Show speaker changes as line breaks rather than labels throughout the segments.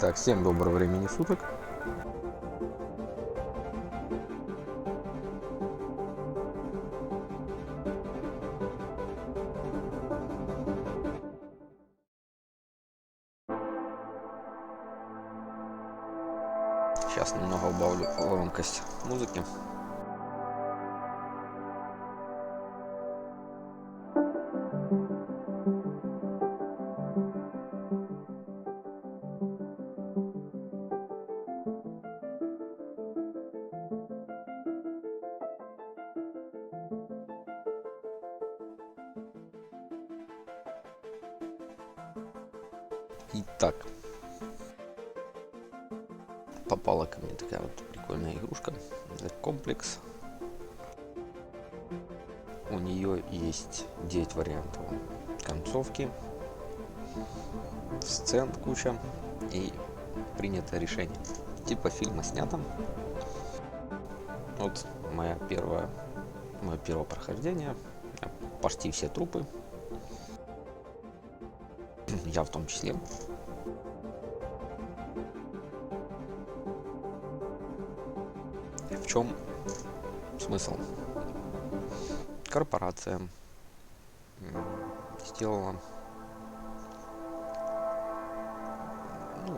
Так, всем доброго времени суток. Сейчас немного убавлю громкость музыки. Итак, попала ко мне такая вот прикольная игрушка, комплекс. У нее есть 9 вариантов концовки, сцен куча и принято решение. Типа фильма снято. Вот мое первое прохождение. Почти все трупы. Я в том числе. В чем смысл? Корпорация сделала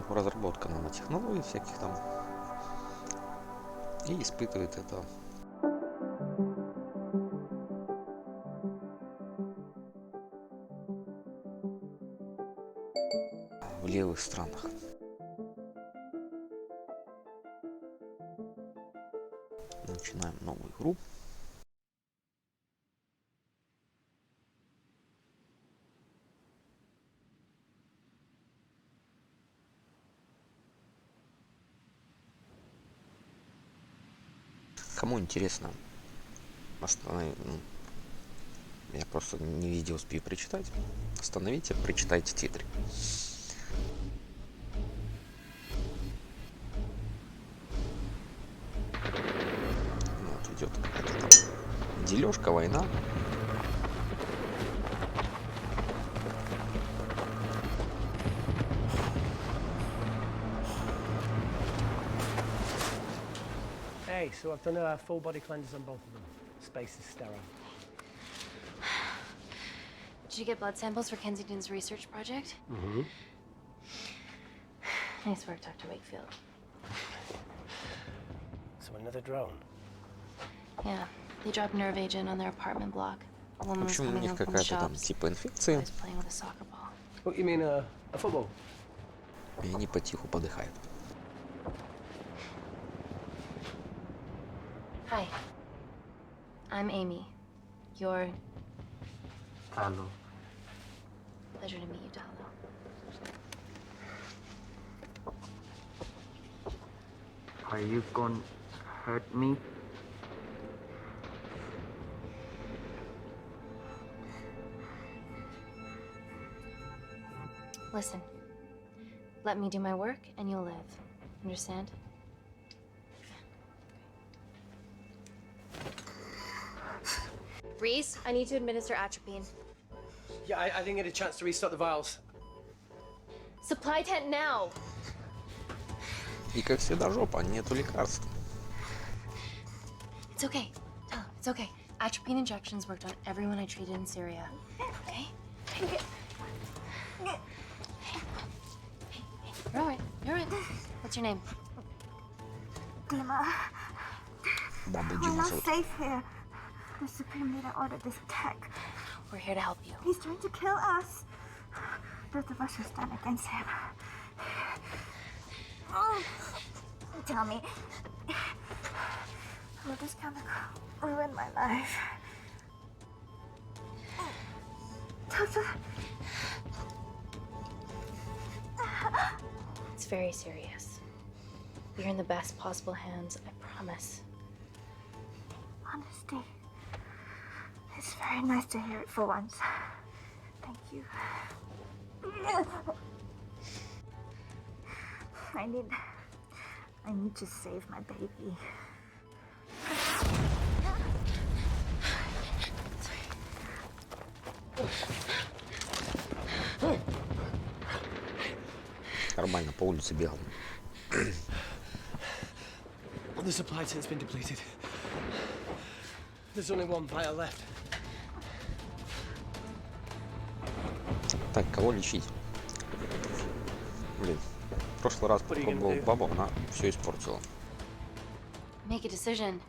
разработка нанотехнологий всяких там и испытывает это в левых странах. Начинаем новую игру. Кому интересно, я просто не везде успею прочитать. Остановите, прочитайте титры. Вот идет какая-то там дележка, война.
Hey, so I've done a full body cleanse on both of them. Space is sterile.
Did you get blood samples for Kensington's research project?
Mm-hmm.
Nice work, Dr. Wakefield.
So another drone.
Yeah, they dropped nerve agent on their apartment block. A
В
woman was
общем, у
coming
них
home from the
какая-то там
shops.
типа
I
инфекции,
was playing with a soccer ball.
What, you mean a football?
и они потиху подыхают.
Hi, I'm Amy. You're...
Hello.
Pleasure to meet you, Talo.
Are you gonna hurt me?
Listen, let me do my work and you'll live. Understand? Reese, I need to administer atropine.
Yeah, I didn't get a chance to restock the vials.
Supply tent now!
И как всегда жопа, нету лекарств.
It's okay. Tell him, it's okay. Atropine injections worked on everyone I treated in Syria. Okay? Hey. You're alright. You're alright. What's your name?
Dima,
Бабу
we're
Диму
not
зовут.
safe here. The Supreme Leader ordered this attack.
We're here to help you.
He's trying to kill us. Both of us should stand against him. Tell me, will this chemical ruin my life? Doctor,
It's very serious. You're in the best possible hands, I promise.
honesty. It's very nice to hear it for once. Thank you. I need to save my baby.
Нормально, по улице бегал.
The supply tent's been depleted. There's only one vial left.
Так, кого лечить? Блин, в прошлый раз попробовал бабу, она все испортила.
Make a decision.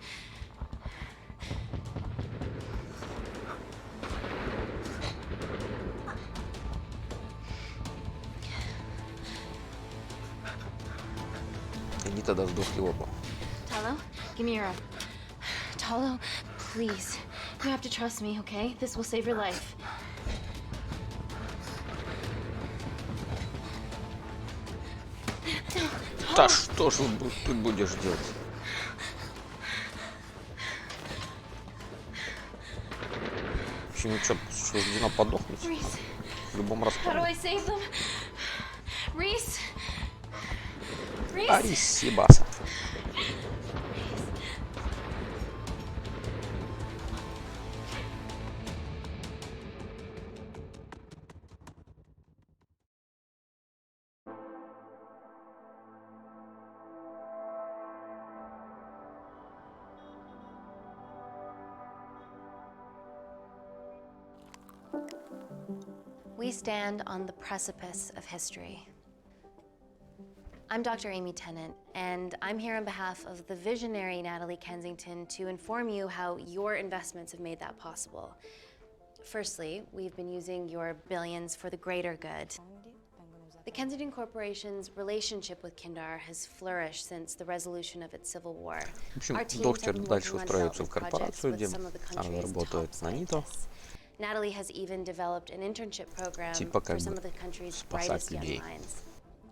Они тогда сдохли оба.
Talo, give me your arm. Talo, please. You have to trust me, okay? This will save your life.
Да что ж ты будешь делать? В общем, ну что, суждено подохнуть
Reese,
в любом
how do I
раскладе.
save them? Reese? Reese?
Арис Сибаса.
We stand on the precipice of history. I'm Dr. Amy Tennant, and I'm here on behalf of the visionary Natalie Kensington to inform you how your investments have made that possible. Firstly, we've been using your billions for the greater good. The Kensington Corporation's relationship with Kindar has flourished since the resolution of its civil war.
В общем,
Our teams have
доктор
been
дальше
working on
устраивается в
development projects
корпорацию,
with
где
some of the
она
country's
работает
top
на НИТО.
scientists. Natalie has even developed an internship program
Типа
for
как
some
бы
of the country's
спасать
brightest young
людей.
minds.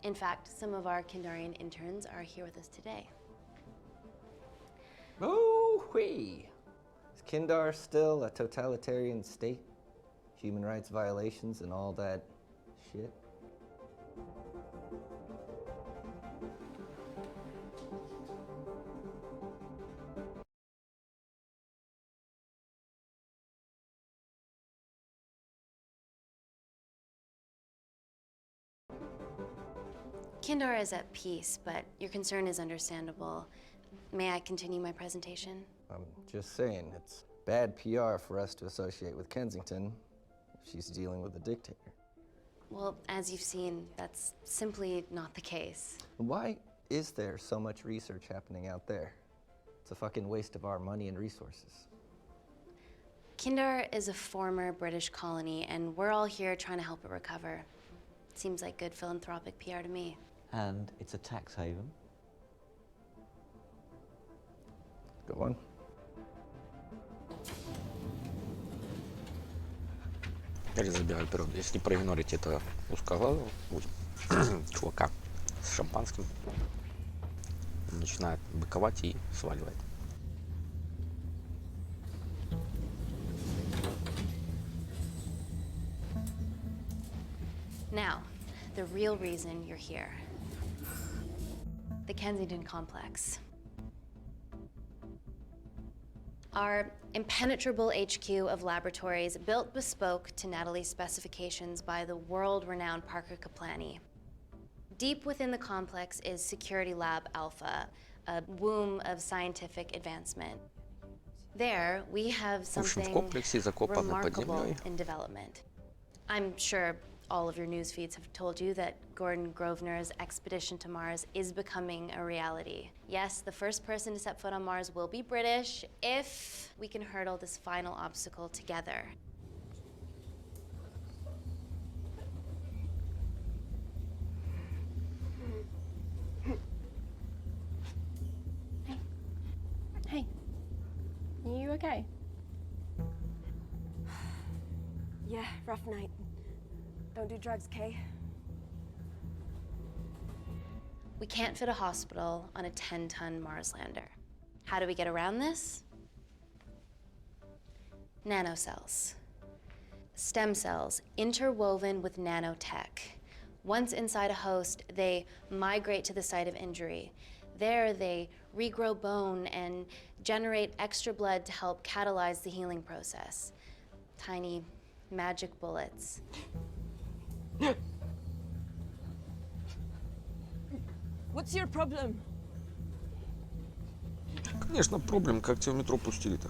In fact, some of our Kindarian interns are here with us today.
Oh-wee! Is Kindar still a totalitarian state? Human rights violations and all that shit?
Kindar is at peace, but your concern is understandable. May I continue my presentation?
I'm just saying, it's bad PR for us to associate with Kensington if she's dealing with a dictator.
Well, as you've seen, that's simply not the case.
Why is there so much research happening out there? It's a fucking waste of our money and resources.
Kindar is a former British colony, and we're all here trying to help it recover. Seems like good philanthropic PR to me.
And it's a tax haven.
Go on.
Или забегать вперед. Если проигнорить это узкоглазого чувака с шампанским, он начинает быковать и сваливает.
Now, the real reason you're here. The Kensington complex. Our impenetrable HQ of laboratories built bespoke to Natalie's specifications by the world-renowned Parker Kaplani. Deep within the complex is Security Lab Alpha, a womb of scientific advancement. There, we have
В общем, в
something
комплексе закопаны под
remarkable
землей.
in development. I'm sure all of your news feeds have told you that Gordon Grosvenor's expedition to Mars is becoming a reality. Yes, the first person to set foot on Mars will be British if we can hurdle this final obstacle together.
Hey, are you okay?
Yeah, rough night. Don't do drugs, Kay.
We can't fit a hospital on a 10-ton Mars lander. How do we get around this? Nanocells. Stem cells interwoven with nanotech. Once inside a host, they migrate to the site of injury. There, they regrow bone and generate extra blood to help catalyze the healing process. Tiny magic bullets.
What's your problem?
Конечно, проблем, как тебя в метро пустили-то.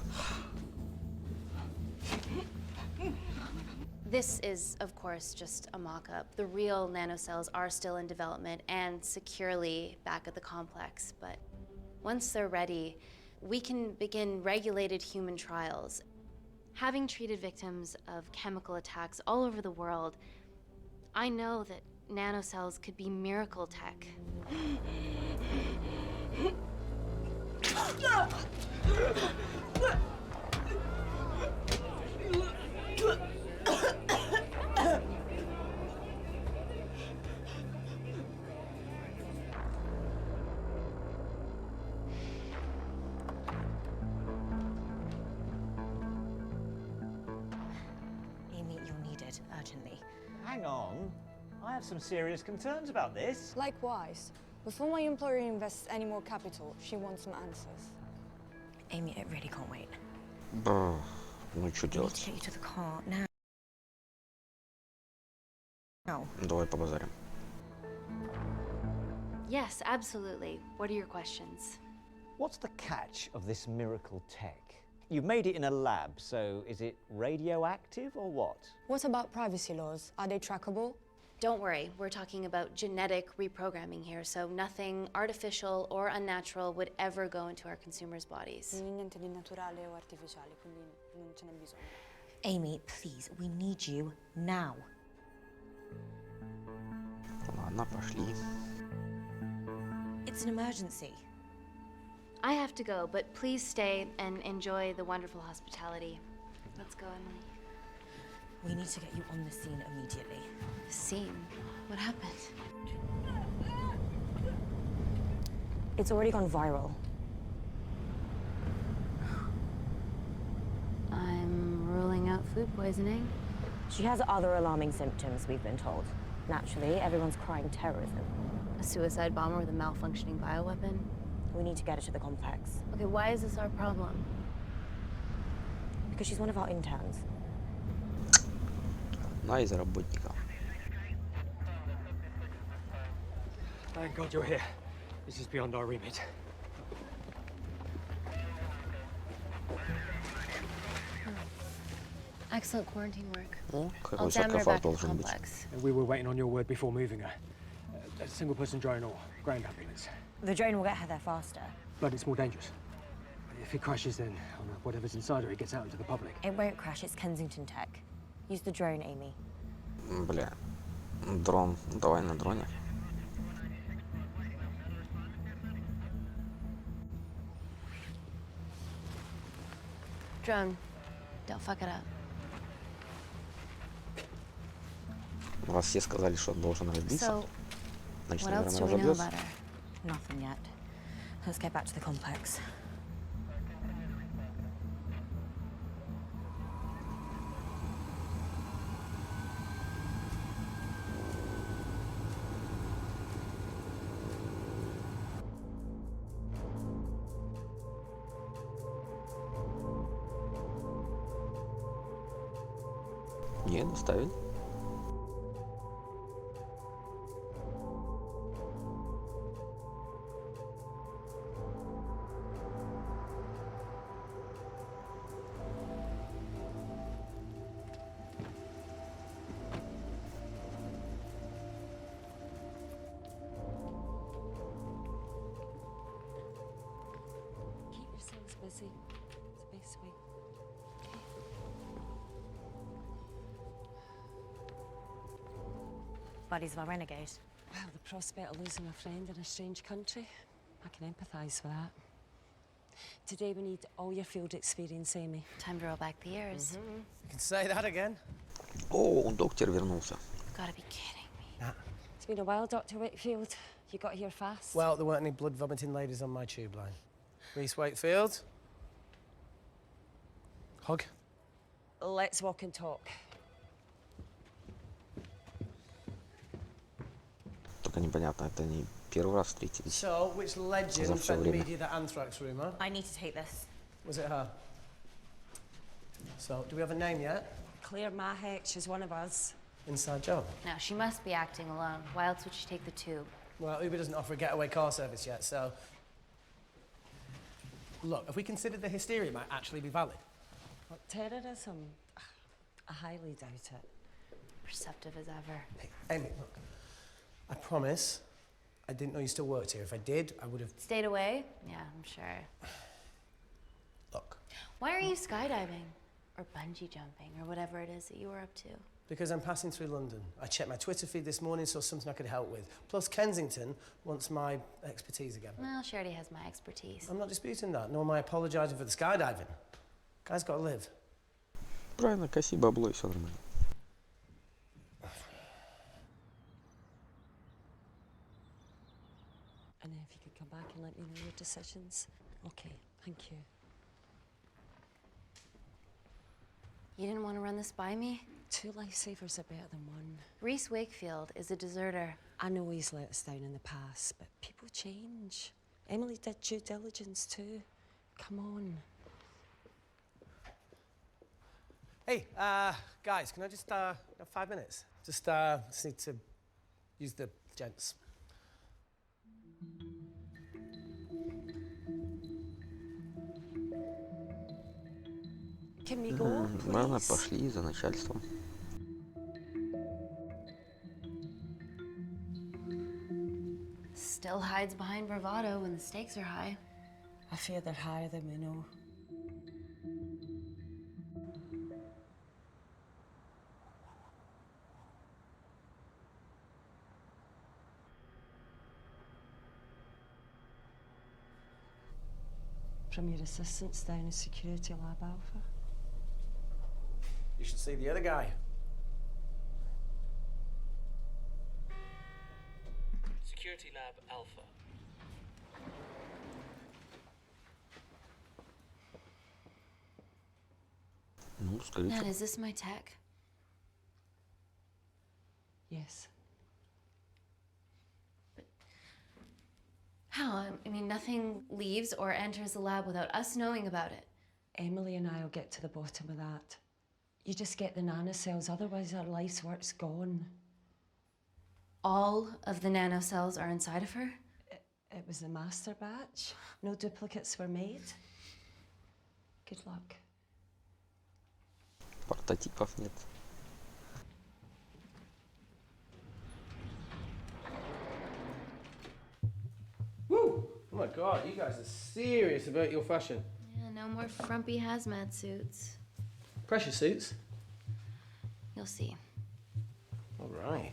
This is, of course, just a mock-up. The real nanocells are still in development and securely back at the complex, but once they're ready, we can begin regulated human trials. Having treated victims of chemical attacks all over the world, I know that nanocells could be miracle tech.
Amy, you're needed urgently.
Hang on. I have some serious concerns about this.
Likewise. Before my employer invests any more capital, she wants some answers.
Amy, it really can't wait.
Да, ну что
I need
делать?
to get you to the car now. Now.
Давай побазарим.
Yes, absolutely. What are your questions?
What's the catch of this miracle tech? You've made it in a lab, so is it radioactive or what?
What about privacy laws? Are they trackable?
Don't worry, we're talking about genetic reprogramming here, so nothing artificial or unnatural would ever go into our consumers' bodies.
Niente di naturale o artificiale, quindi non ce n'è bisogno.
Amy, please, we need you now.
Ладно, пошли.
It's an emergency.
I have to go, but please stay and enjoy the wonderful hospitality. Let's go, Emily.
We need to get you on the scene immediately.
The scene? What happened?
It's already gone viral.
I'm ruling out food poisoning.
She has other alarming symptoms, we've been told. Naturally, everyone's crying terrorism.
A suicide bomber with a malfunctioning bioweapon?
We need to get her to the complex.
Okay, why is this our problem?
Because she's one of our interns.
Одна из работников.
Thank God you're here. This is beyond our remit.
Excellent quarantine work.
О,
I'll
какой
examine her
саркофаг
back to the
должен быть.
complex.
We were waiting on your word before moving her. A single-person drone or ground ambulance.
The drone will get her there faster.
But it's more dangerous. If it crashes, then whatever's inside her, it gets out into the public.
It won't crash, it's Kensington tech. Use the drone, Amy.
Бля, дрон. Давай на дроне.
Drone, don't fuck it up.
Раз все сказали, что он должен разбиться,
So,
значит,
what else
наверное,
do we know
разобьется.
about her?
Nothing yet. Let's get back to the complex.
Не, доставили.
Keep yourselves busy. It's the best way.
Buddies of our renegade.
Well, the prospect of losing a friend in a strange country, I can empathise with that. Today we need all your field experience, Amy.
Time to roll back the years.
You can say that again.
О, доктор вернулся.
Gotta be kidding me.
It's been a while, Dr. Wakefield. You got here fast.
Well, there weren't any blood-vomiting ladies on my tube line. Reese Wakefield. Hug.
Let's walk and talk.
Только непонятно, это не первый раз встретились.
So, which legend
За всё
fed the
время.
media that anthrax rumour?
I need to take this.
Was it her? So, do we have a name yet?
Claire Mahek, she's one of us.
Inside job.
No, she must be acting alone. Why else would she take the tube?
Well, Uber doesn't offer a getaway car service yet, so... Look, if we considered the hysteria might actually be valid.
What, terrorism? I highly doubt it.
Perceptive as ever.
Hey, Amy, look. I promise I didn't know you still worked here. If I did, I would have...
Stayed away? Yeah, I'm sure.
Look.
Why are you skydiving? Or bungee jumping, or whatever it is that you were up to?
Because I'm passing through London. I checked my Twitter feed this morning, saw something I could help with. Plus, Kensington wants my expertise again.
Well, she already has my expertise.
I'm not disputing that, nor am I apologising for the skydiving. Guy's got to live.
Правильно, коси бабло и все нормально.
And then if you could come back and let me know your decisions. Okay, thank you.
You didn't want to run this by me?
2 lifesavers are better than 1.
Reese Wakefield is a deserter.
I know he's let us down in the past, but people change. Emily did due diligence too. Come on.
Hey, guys, can I just, have 5 minutes? Just need to use the gents.
Can we go,
Ладно,
please?
пошли за начальством.
Still hides behind bravado when the stakes are high.
I fear they're higher than we know. From your assistants down in Security Lab Alpha.
You should see the other guy.
Security Lab Alpha.
Ну, скорее
Matt,
всего.
is this my tech?
Yes.
How? I mean, nothing leaves or enters the lab without us knowing about it.
Emily and I'll get to the bottom of that. You just get the nanocells, otherwise our life's work's gone.
All of the nanocells are inside of her?
It was the master batch. No duplicates were made. Good luck.
Прототипов нет.
Woo! Oh my God, you guys are serious about your fashion.
Yeah, no more frumpy hazmat suits.
Pressure suits?
You'll see.
All right.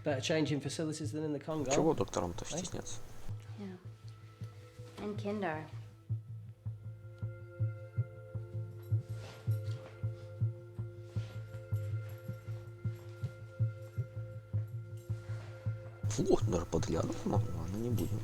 Better changing facilities than in the Congo.
Чего докторам-то стесняться?
Yeah. And Kindar.
Вот, даже подглядывать можно, ладно, не будем.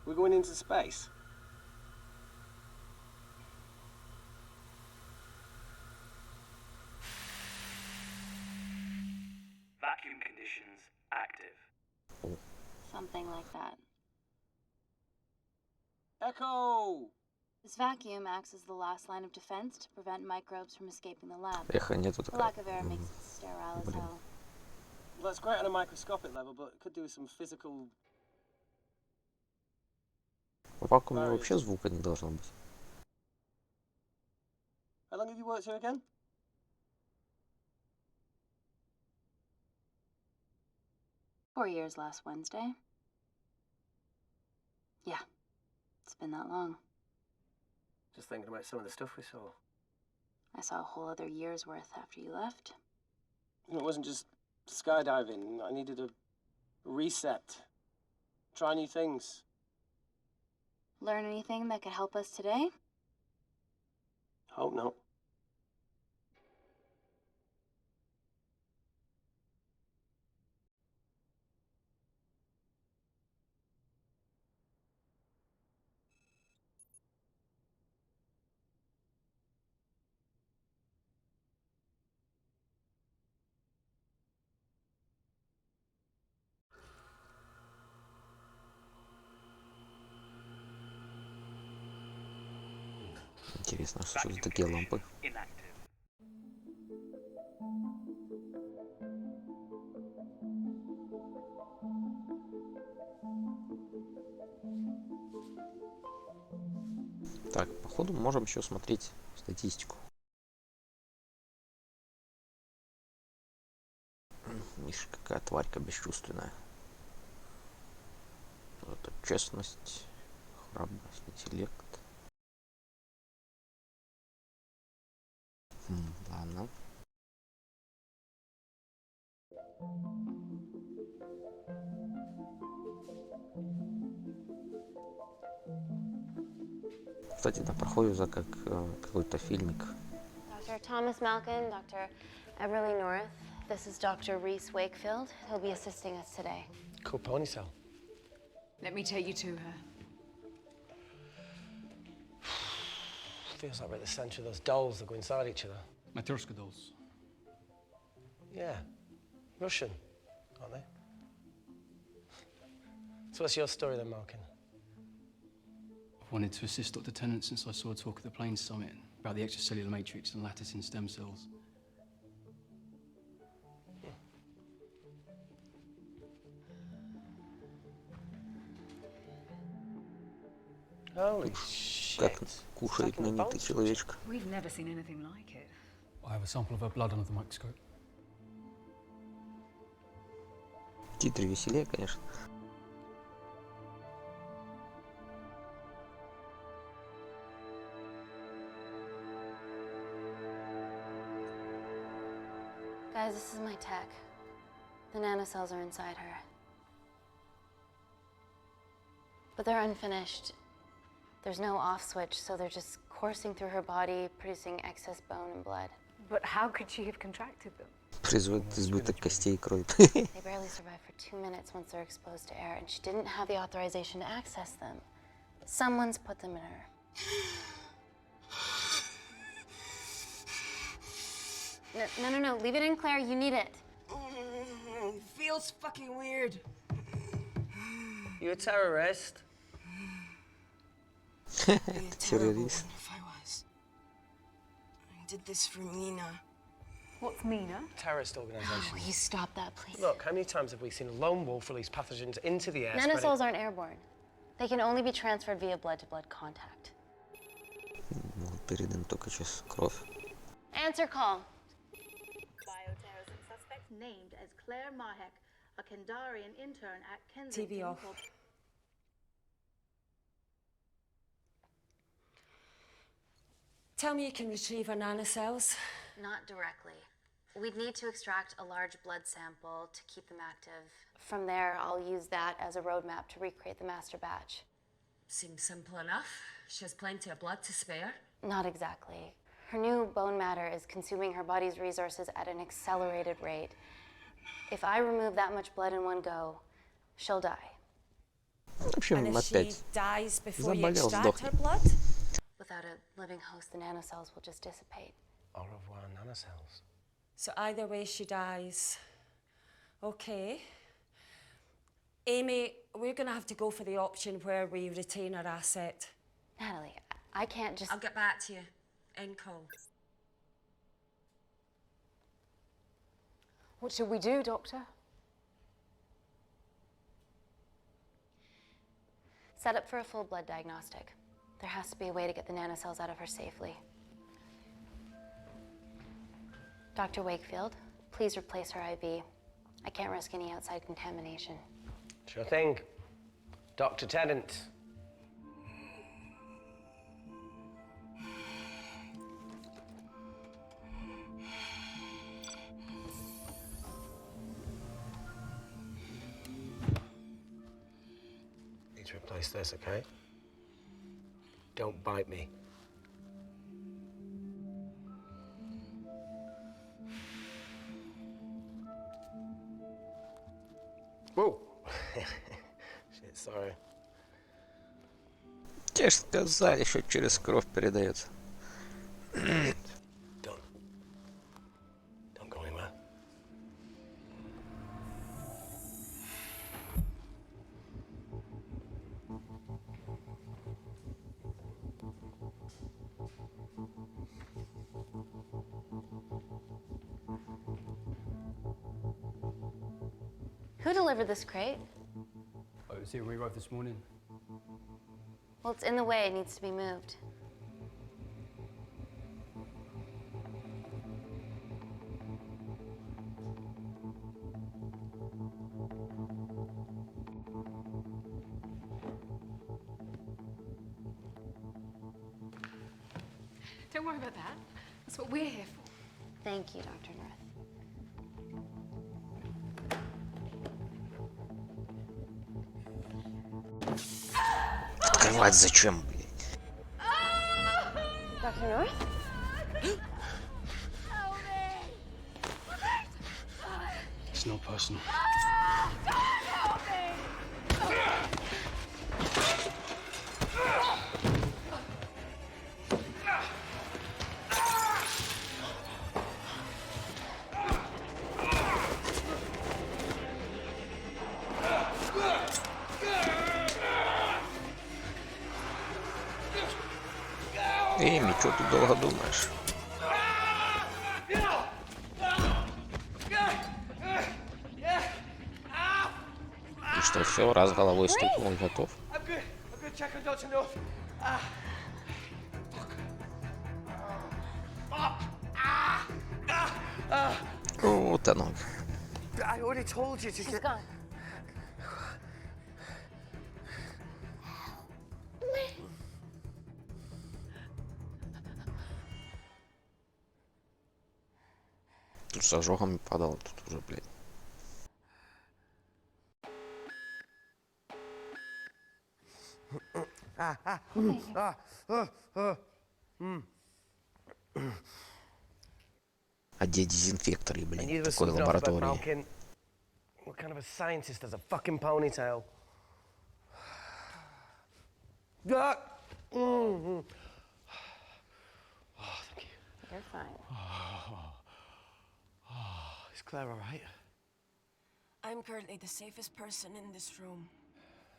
We're going into space.
Vacuum conditions active.
Something like that.
Echo!
This vacuum acts as the last line of defense to prevent microbes from escaping the lab.
Эхо нету
The
такая.
lack of air makes it sterile as hell.
Well, that's great on a microscopic level, but it could do some physical...
В вакууме вообще звука не должно быть.
How long have you worked here again?
Four years last Wednesday. Yeah, it's been that long.
Just thinking about some of the stuff we saw.
I saw a whole other year's worth after you left.
It wasn't just skydiving. I needed a reset. Try new things.
Learn anything that could help us today?
Hope not.
Интересно, что за такие лампы?
Inactive.
Так, походу можем еще смотреть статистику. Видишь, какая тварька бесчувственная. Это честность, храбрость, интеллект. Ладно. Кстати, да, проходит за как какой-то фильмик.
Dr. Thomas Malkin, Dr. Everly North. This is Dr. Reese Wakefield. He'll be assisting us today.
Cool ponytail.
Let me take you to her.
Feels like we're at the centre of those dolls that go inside each other.
Matryoshka dolls.
Yeah. Russian, aren't they? So what's your story then, Malkin?
I've wanted to assist Dr. Tennant since I saw a talk at the Plains Summit about the extracellular matrix and lattice in stem cells.
Holy
Как
shit.
кушает нанитый человечка.
We've never seen anything like it.
I have a sample of her blood under the microscope.
Титры веселее, конечно.
Guys, this is my tech. The nanocells are inside her. But they're unfinished. There's no off switch, so they're just coursing through her body, producing excess bone and blood.
But how could she have contracted them?
Производит избыток костей и крови.
They barely survive for 2 minutes once they're exposed to air, and she didn't have the authorization to access them. Someone's put them in her. No, leave it in, Claire, you need it.
Feels fucking weird.
You a terrorist?
Террорист.
If I was. I did this for Mina. What's Mina?
Terrorist organisation.
Oh, will you stop that, please?
Look, how many times have we seen a lone wolf release pathogens into the air?
Nanocells aren't airborne. They can only be transferred via blood-to-blood contact.
Передан только сейчас кровь.
Answer call.
Bioterrorism suspect named as Claire Mahek, a Kendarian intern at Kensington.
TV off. Tell me you can retrieve her nanocells.
Not directly. We'd need to extract a large blood sample to keep them active. From there, I'll use that as a roadmap to recreate the master batch.
Seems simple enough. She has plenty of blood to spare.
Not exactly. Her new bone matter is consuming her body's resources at an accelerated rate. If I remove that much blood in one go, she'll die.
And if she dies before you
Заболел,
extract
сдохнет.
her blood?
Without a living host, the nanocells will just dissipate.
Au revoir, nanocells.
So either way she dies. Okay. Amy, we're gonna have to go for the option where we retain our asset.
Natalie, I can't just...
I'll get back to you. End call.
What should we do, Doctor?
Set up for a full blood diagnostic. There has to be a way to get the nanocells out of her safely. Dr. Wakefield, please replace her IV. I can't risk any outside contamination.
Sure thing. Dr. Tennant. Need to replace this, okay? Don't bite me. Whoa! Shit, sorry.
Тебе ж сказали, что через кровь передается.
Don't go anywhere.
Who delivered this crate?
Oh, it was here we arrived this morning.
Well, it's in the way. It needs to be moved.
Don't worry about that. That's what we're here for.
Thank you, Dr. North.
Открывать зачем, блядь?
Dr. North?
It's not personal.
Эми, что ты долго думаешь? И что, все, раз головой стукнул, готов? Вот оно.
I already told you to
She's gone.
Тут с ожогами падал, тут уже, блядь. А где дезинфекторы, блин, такой лаборатории?
What kind of a scientist has a fucking ponytail? Ah! Oh, thank you.
You're fine.
Is Claire all right?
I'm currently the safest person in this room.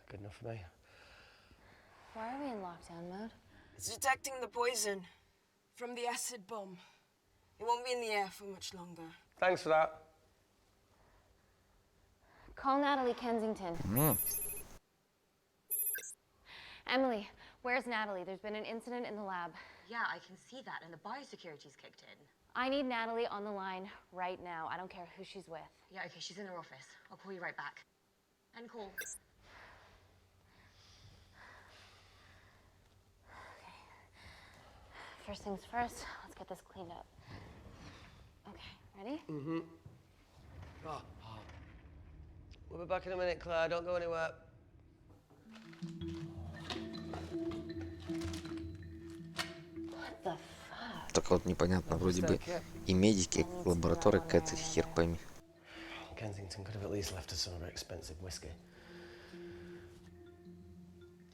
Good enough for me.
Why are we in lockdown mode?
It's detecting the poison from the acid bomb. It won't be in the air for much longer.
Thanks for that.
Call Natalie Kensington. Emily, where's Natalie? There's been an incident in the lab.
Yeah, I can see that, and the biosecurity's kicked in.
I need Natalie on the line right now. I don't care who she's with.
Yeah, okay, she's in her office. I'll call you right back. End call.
Okay. First things first, let's get this cleaned up. Okay, ready?
Mm-hmm. Oh. We'll be back in a minute, Claire. Don't go anywhere.
What the fuck?
Так вот непонятно, вроде бы и медики, лаборатория какая-то, хер пойми.
Kensington could have at least left us some of her expensive whiskey.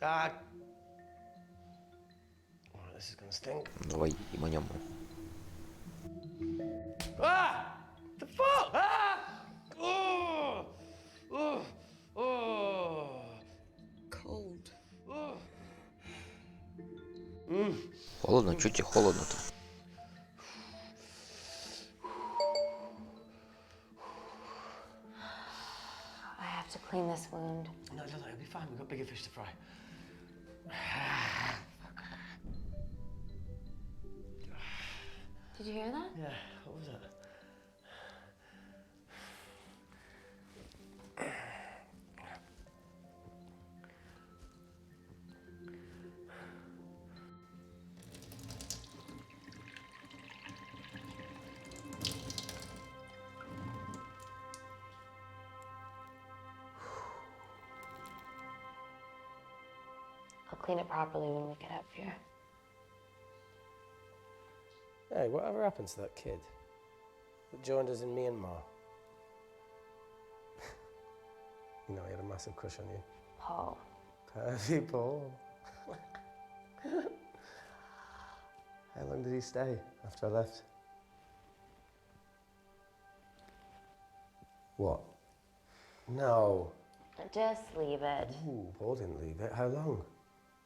Ah! Oh, this is gonna stink.
Давай ебанем.
Ah! The fuck? Ah! Oh! Oh! Oh!
Cold.
Oh!
Холодно? Чё тебе холодно-то?
I have to clean this wound.
No, it'll be fine. We've got bigger fish to fry.
Did you hear that?
Yeah, what was that?
I'll clean it properly when we get up here.
Hey, whatever happened to that kid that joined us in Myanmar? You know, he had a massive crush on you.
Paul.
Pervy Paul. How long did he stay after I left? What? No.
Just leave it.
Ooh, Paul didn't leave it. How long?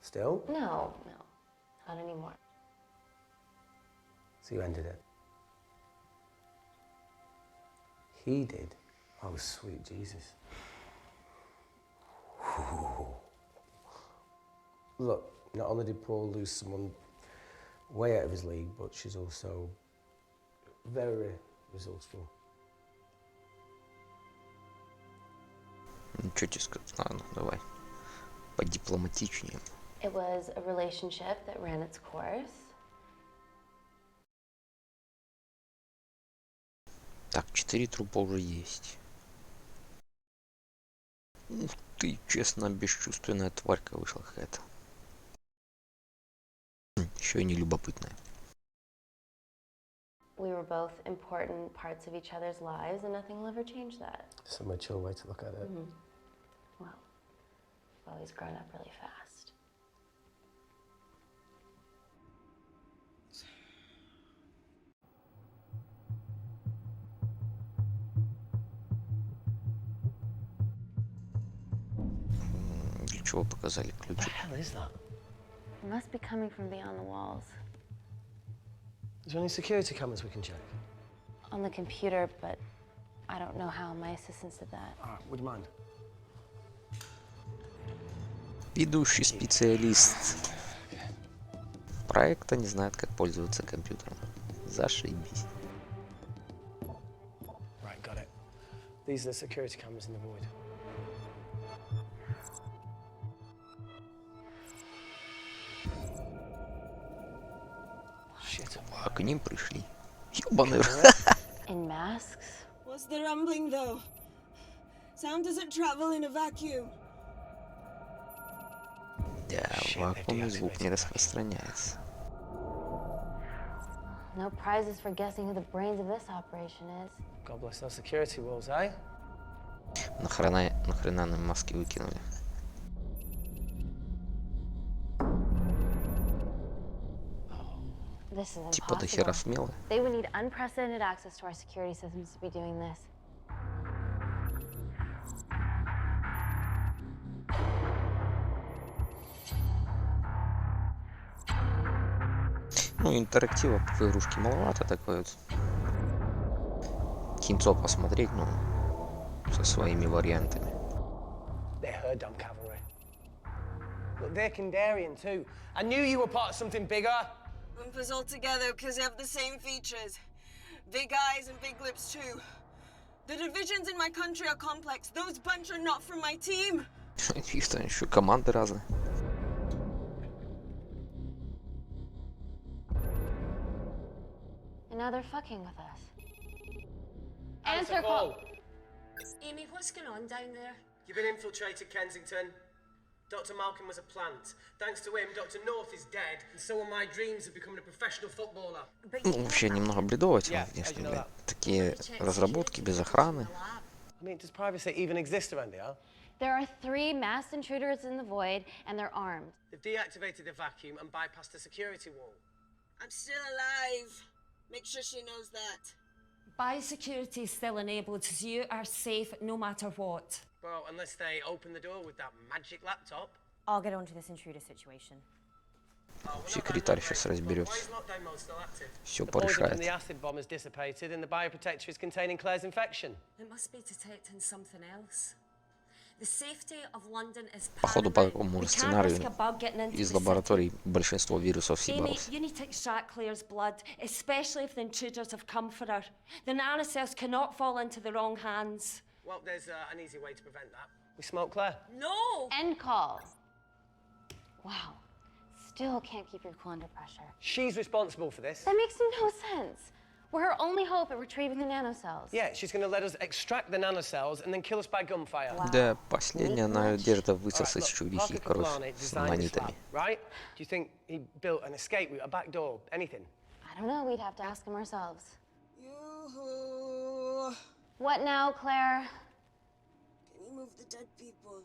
Still?
No, not anymore.
So you ended it? He did. Oh, sweet Jesus. Look, not only did Paul lose someone way out of his league, but she's also very resourceful.
Ничего тебе сказать, ладно, давай. Подипломатичнее.
It was a relationship that ran its course.
Так, 4 трупа уже есть. Ух ты, честно, бесчувственная тварька вышла какая-то. Еще и не любопытная.
We were both important parts of each other's lives, and nothing will ever change that.
It's a mature way to look at it.
Well, he's grown up really fast.
Для чего показали ключи?
What is that?
It must be coming from beyond the walls.
Is there any security cameras we can check?
On the computer, but I don't know how. My assistants did that.
All right, would you mind?
Ведущий специалист проекта не знает, как пользоваться компьютером. Зашибись.
Right, got it. These are the security cameras in the void. Shit.
А к ним пришли. Ёбаный.
In masks?
What's the rumbling, though? Sound doesn't travel in a vacuum.
Да, в вакууме звук не распространяется.
No prizes for guessing who the brains of this operation is.
God bless those security walls, eh?
Нахрена нам маски выкинули?
This is
Типа до хера
impossible.
смело.
They would need unprecedented access to our security systems to be doing this.
Ну, интерактива в игрушке маловато такой вот. Кинцо посмотреть, ну, со своими вариантами.
They're her dumb cavalry. Look, they're Kandarian too. I knew you were part of something bigger.
Lump us all together because they have the same features. Big eyes and big lips too. The divisions in my country are complex. Those bunch are not from my team.
Их там еще команды разные.
And now they're fucking with us. Answer call.
Amy, what's going on down there?
You've been infiltrated, Kensington. Dr. Malcolm was a plant. Thanks to him, Dr. North is dead, and so are my dreams of becoming a professional footballer.
Ну, вообще немного бредово, конечно, блядь. Такие разработки без охраны.
I mean, does privacy even exist around here?
There are 3 masked intruders in the void, and they're armed.
They've deactivated the vacuum and bypassed the security wall.
I'm still alive. Make sure she knows that.
Biosecurity is still enabled, so you are safe no matter what.
Well, unless they open the door with that magic laptop.
I'll get onto this intruder situation.
Секретарь сейчас разберется. Все
The poison from
порешает.
the acid bomb has dissipated, and the bioprotector is containing Claire's infection.
It must be detecting something else. The safety of London is
Походу, по
paramount.
такому
We can't
сценарию
risk a bug getting into
из
the
лабораторий большинство вирусов
Amy,
съебалось.
you need to extract Claire's blood, especially if the intruders have come for her. The nanocells cannot fall into the wrong hands.
Well, there's an easy way to prevent that. We smoke Claire.
No!
End call. Wow. Still can't keep your cool under pressure.
She's responsible for this.
That makes no sense. We're her only hope at retrieving the nanocells.
Yeah, she's going to let us extract the nanocells and then kill us by gunfire.
Да, последняя надежда высосать чудихи кровь с нанитами.
Right? Do you think he built an escape route, a back door, anything?
I don't know. We'd have to ask him ourselves.
Yoo-hoo.
What now, Claire?
Can you move the dead people?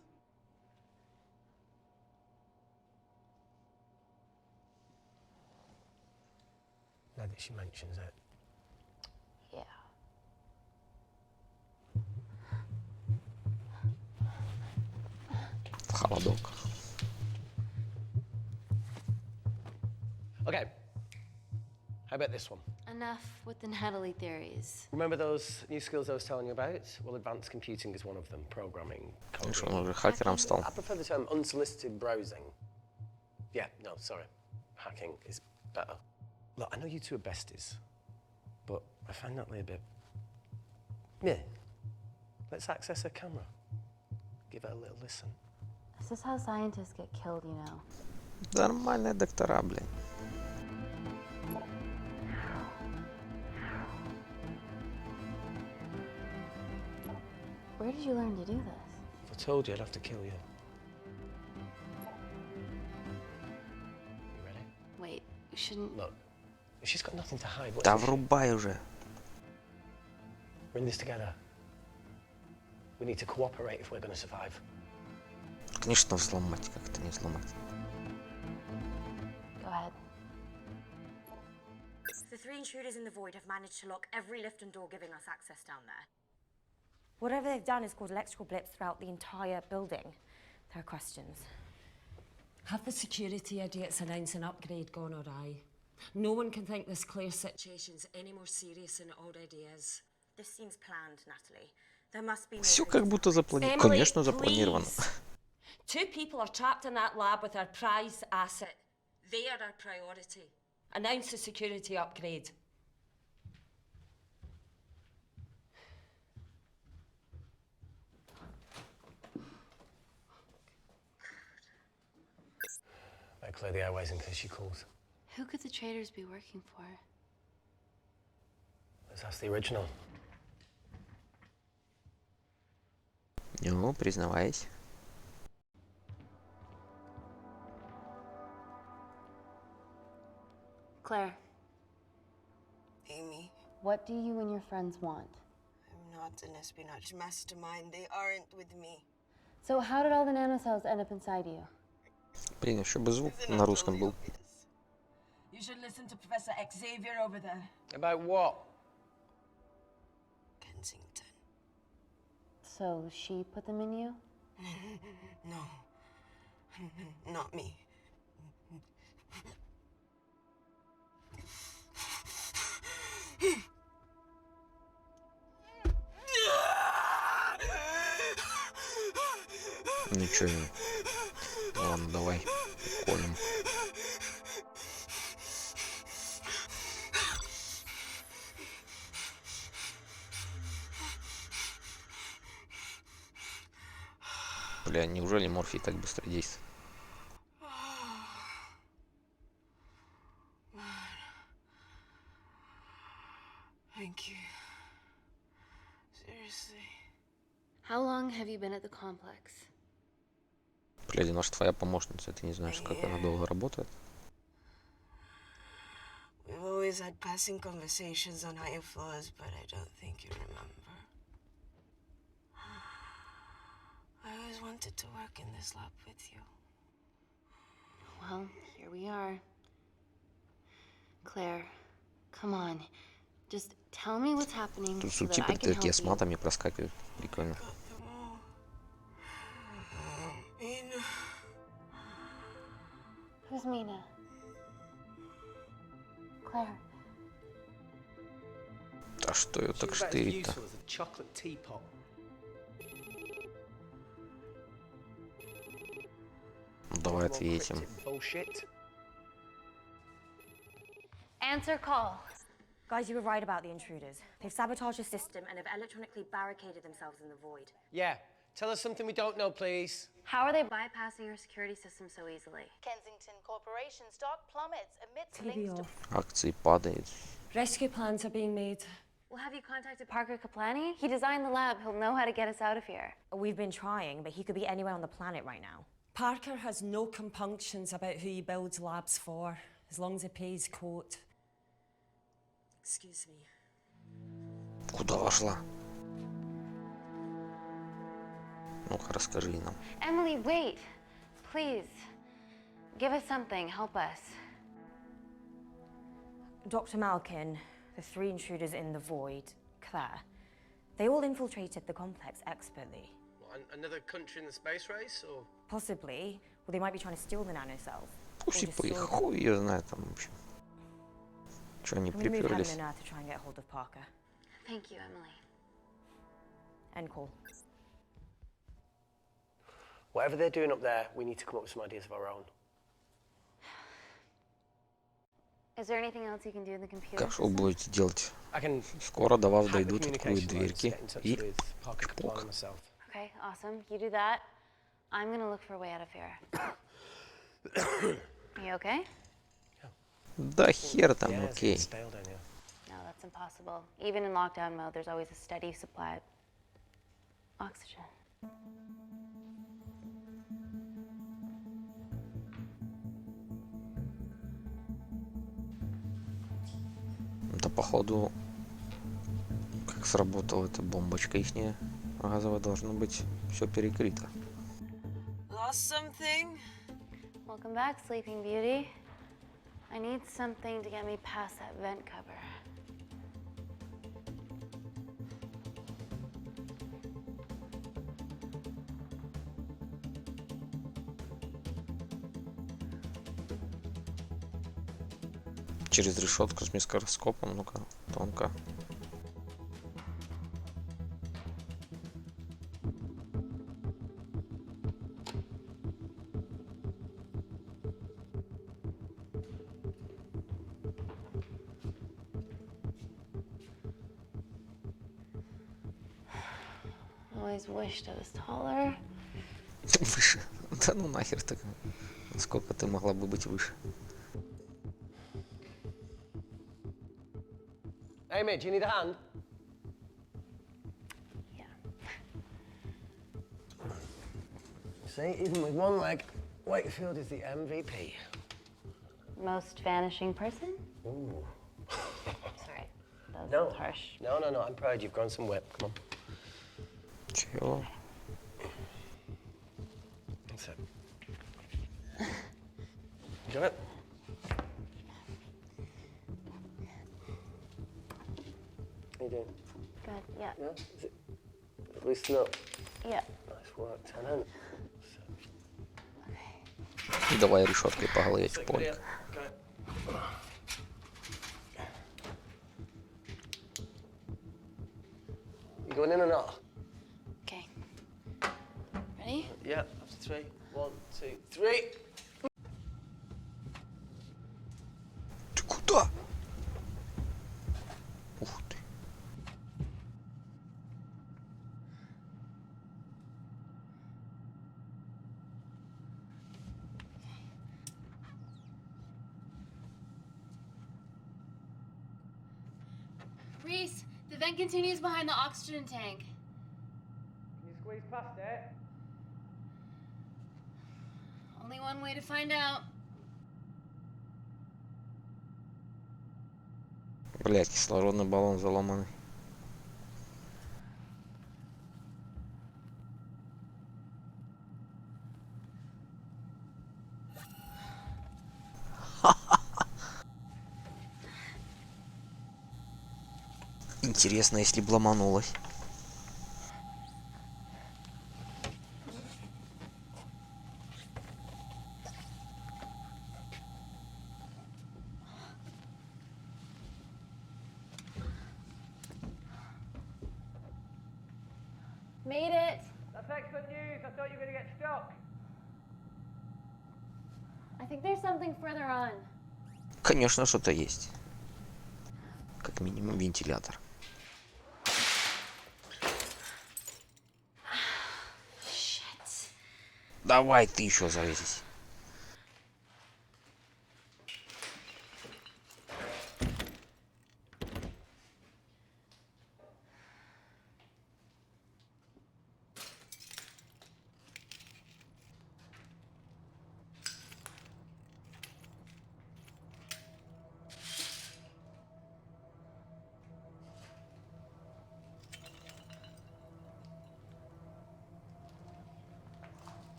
Now that she mentions it.
Yeah.
В холодок.
Okay. How bet this one.
Enough with the Natalie theories.
Remember those new skills I was telling you about? Well, advanced computing is one of them. Programming,
Ну что,
coding.
он уже хакером стал.
I prefer the term unsolicited browsing. Yeah, no, sorry. Hacking is better. Look, I know you two are besties, but I find Natalie a bit... Yeah. Let's access her camera. Give her a little listen.
Is this how scientists get killed, you know?
Нормальные доктора, блин.
Where did you learn to do this?
If I told you, I'd have to kill you. You ready?
Wait, we shouldn't...
Look, she's got nothing to hide.
Да врубай уже.
We're in this together. We need to cooperate if we're going to survive.
Конечно, взломать. Как это не взломать?
Go ahead.
The 3 intruders in the void have managed to lock every lift and door giving us access down there. Whatever they've done is caused electrical blips throughout the entire building. There are questions.
Have the security idiots announced an upgrade gone awry? No one can think this Claire situation's any more serious than it already is.
This seems planned, Natalie. There must be more.
Все как будто запланировано.
Emily,
Конечно, запланировано.
please. 2 people are trapped in that lab with our prized asset. They are our priority. Announce the security upgrade.
Better clear the airways in case she calls.
Who could the traitors be working for?
Let's ask the original.
Ну, признавайся.
Claire,
Amy,
what do you and your friends want?
I'm not an espionage mastermind. They aren't with me.
So how did all the nanocells end up inside you?
Блин, еще бы звук на русском был.
You should listen to Professor Xavier over there.
About what?
Kensington.
So she put them in you?
No. Not me.
Ничего. Ладно, давай. Колем. Бля, неужели морфий так быстро действует?
Thank you. Seriously.
How long have you been at the complex?
Бля, Динаш, твоя помощница, ты не знаешь, как она долго работает?
We've always had passing conversations on higher floors, but I don't think you remember. I always wanted to work in this lab with you.
Well, here we are. Claire, come on. Just tell me what's happening
Тут
so that I
субтитры
can
такие
help
с
you.
матами проскакивают. Прикольно.
Mina.
Who's Mina? Claire.
Да что ее так
She's about as
штырит-то?
useful as a chocolate teapot.
Давай ответим.
Bullshit.
Answer call.
Guys, you were right about the intruders. They've sabotaged the system and have electronically barricaded themselves in the void.
Yeah. Tell us something we don't know, please.
How are they bypassing your security system so easily?
Kensington Corporation stock plummets amidst
TV
links to...
off.
Акции падают.
Rescue plans are being made.
Well, have you contacted Parker Kaplani? He designed the lab. He'll know how to get us out of here.
We've been trying, but he could be anywhere on the planet right now.
Parker has no compunctions about who he builds labs for, as long as he pays quote. Excuse me.
Куда вошла? Ну-ка, расскажи нам.
Emily, wait. Please. Give us something. Help us.
Dr. Malkin, the 3 intruders in the void, Claire, they all infiltrated the complex expertly.
What, another country in the space race, or?
Possibly, well, they might be trying to steal the nanocells.
Пусть и хуй ее знает там, в общем. Что они
Can we move heaven
приперлись?
and earth to try and get hold of Parker?
Thank you, Emily.
End call.
Whatever they're doing up there, we need to come up with some ideas of our own.
Is there anything else you can do in the computer
Как что вы
system?
будете делать?
I can
Скоро до вас
hack the
дойдут, откроют
communication lines,
дверки
get in touch
и
with Parker
чпок.
Kaplan myself.
Okay, awesome. You do that. I'm gonna look for a way out of here. You okay?
Да хер там,
Yeah, it's
окей.
getting stale down here.
No, that's impossible. Even in lockdown mode, there's always a steady supply of oxygen.
Это походу, как сработала эта бомбочка ихняя газовая, должно быть все перекрыто.
Lost something?
Welcome back, Sleeping Beauty. I need something to get me past that vent cover.
Через решетку с микроскопом, ну-ка, тонко.
Always wished I was taller.
Выше. Да ну нахер так. Сколько ты могла бы быть выше?
Amy, do you need a hand?
Yeah.
See, even with one leg, Wakefield is the MVP.
Most vanishing person?
Ooh.
Sorry, that was
No.
harsh.
No, I'm proud you've grown some whip. Come on.
Чего?
That's it. You got it? How you doing?
Good, yeah.
Yeah? Is it? Loosen up.
Yeah.
Nice work, tenant.
Давай решеткой по голове чпонька.
You going in or not?
Okay. Ready?
Yeah, after three. 1, 2, 3.
Ты куда? Ух ты.
Reese, the vent continues behind the oxygen tank.
Can you squeeze past it?
Only one way to find out.
Блять, кислородный баллон заломанный. Интересно, если б ломанулась.
Made it.
That's excellent news. I thought you were going to get stuck.
I think there's something further on.
Конечно, что-то есть. Как минимум вентилятор.
Shit.
Давай ты еще завесись.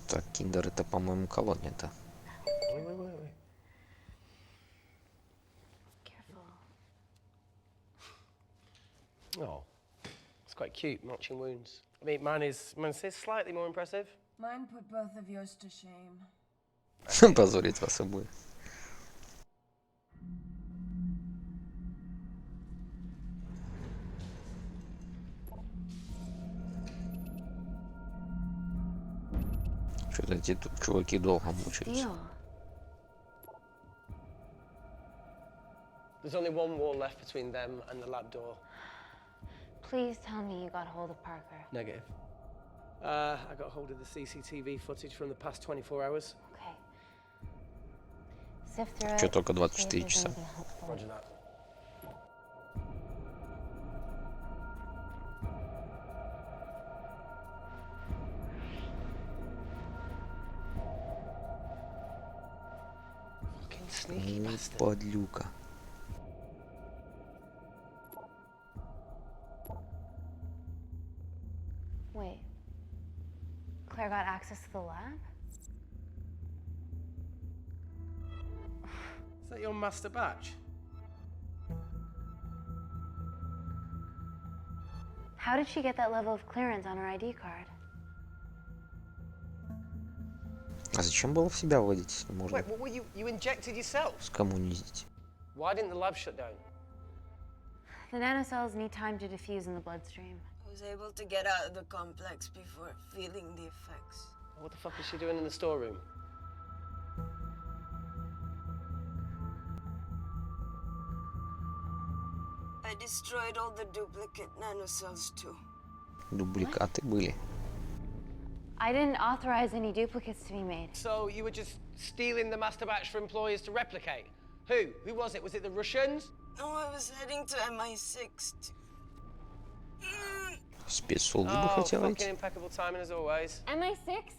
Так, киндер это, по-моему, колония-то.
Wait.
Careful.
Oh, it's quite cute, matching wounds. I mean, mine is slightly more impressive.
Mine put both of yours to shame.
Позорить вас обоих. Что-то эти тут чуваки долго мучаются.
Deal.
There's only one wall left between them and the lab door.
Please tell me you got hold of Parker.
Negative. I got hold of the CCTV footage from the past 24 hours.
Okay. Sift through
Что
it.
только
see if
24
there's
часа.
anything helpful.
Roger that. Fucking sneaky bastard.
Подлюка.
Wait. Claire got access to the lab?
Is that your master batch?
How did she get that level of clearance on her ID card?
А зачем было в себя вводить, если можно
Wait, what, you injected yourself?
скоммунизить?
Why didn't the lab shut down?
The nanocells need time to diffuse in the bloodstream.
I was able to get out of the complex before feeling the effects.
What the fuck is she doing in the storeroom?
I destroyed all the duplicate nanocells too.
Дубликаты были.
I didn't authorize any duplicates to be made.
So you were just stealing the master batch for employers to replicate? Who? Who was it? Was it the Russians?
No, I was heading to MI6 to...
Спецслужбы
Oh,
хотела
fucking
идти.
impeccable timing as always.
MI6?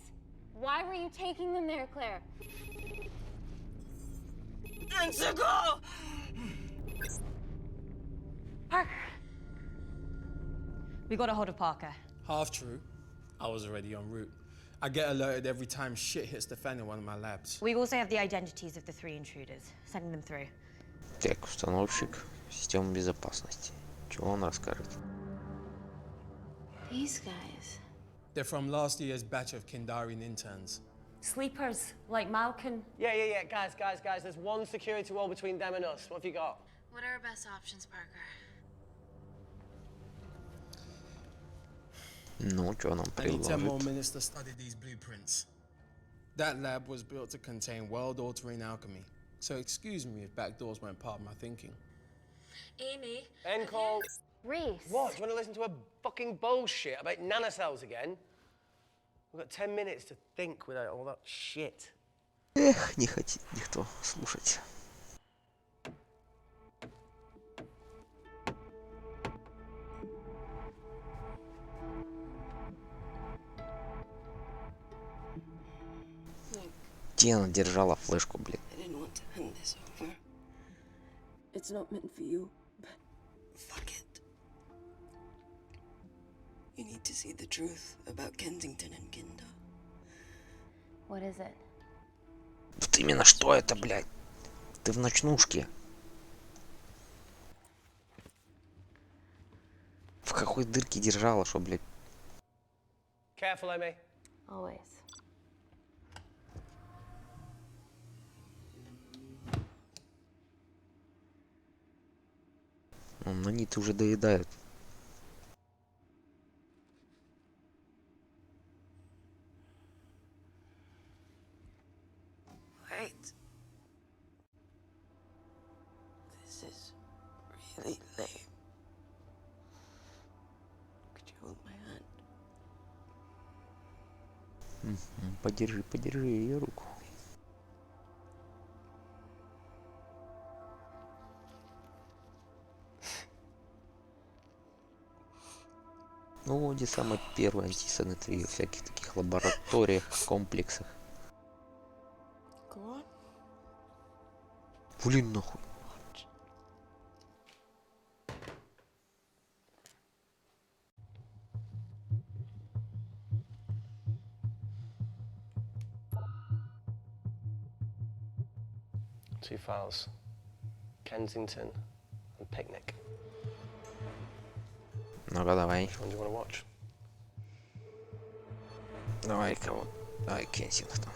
Why were you taking them there, Claire?
Let's go!
Parker. We got a hold of Parker.
Half true. I was already en route. I get alerted every time shit hits the fan in one of my labs.
We also have the identities of the 3 intruders. Sending them through.
Так, установщик системы безопасности. Чего он расскажет?
These guys.
They're from last year's batch of Kindarian interns.
Sleepers, like Malkin.
Yeah. Guys. There's one security wall between them and us. What have you got?
What are our best options, Parker?
Ну, что нам
I need 10 more
предложит?
minutes to study these blueprints. That lab was built to contain world-altering alchemy. So excuse me if backdoors weren't part of my thinking.
Amy.
End call.
Reese.
What? Do you want to listen to a fucking bullshit about nanocells again? We've got 10 minutes to think without all that shit.
Эх, не хочет никто слушать. Тена держала флешку, блин.
I didn't want to hand this over.
It's not meant for you.
Fuck it. You need to see the truth about Kensington and Kinder.
What is it?
Вот именно что это, блядь? Ты в ночнушке. В какой дырке держала, что, блядь?
Careful, Amy.
Always.
Они-то уже доедают.
Wait. This is really lame. Could you hold my hand?
Подержи ее руку. Ну, где самый первый антисанитария в всяких таких лабораториях, комплексах.
Go on.
Блин, нахуй.
Two files. Kensington and Picnic.
Ну-ка, давай.
Which one do you want to watch?
Давай-ка вот. Давай, Кенсингтон.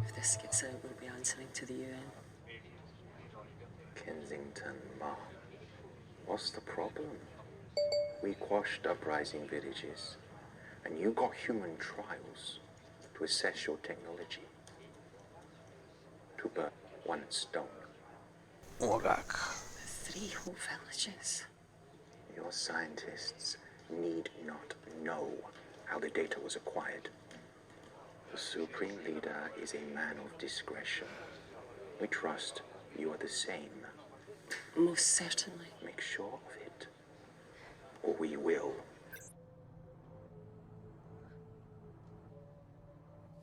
If this gets out, we'll be answering to the UN.
Kensington, ma. What's the problem?
We quashed uprising villages, and you got human trials to assess your technology. To burn one stone.
О как.
3 whole villages. Your scientists need not know how the data was acquired. The Supreme Leader is a man of discretion. We trust you are the same.
Most certainly.
Make sure of it, or we will.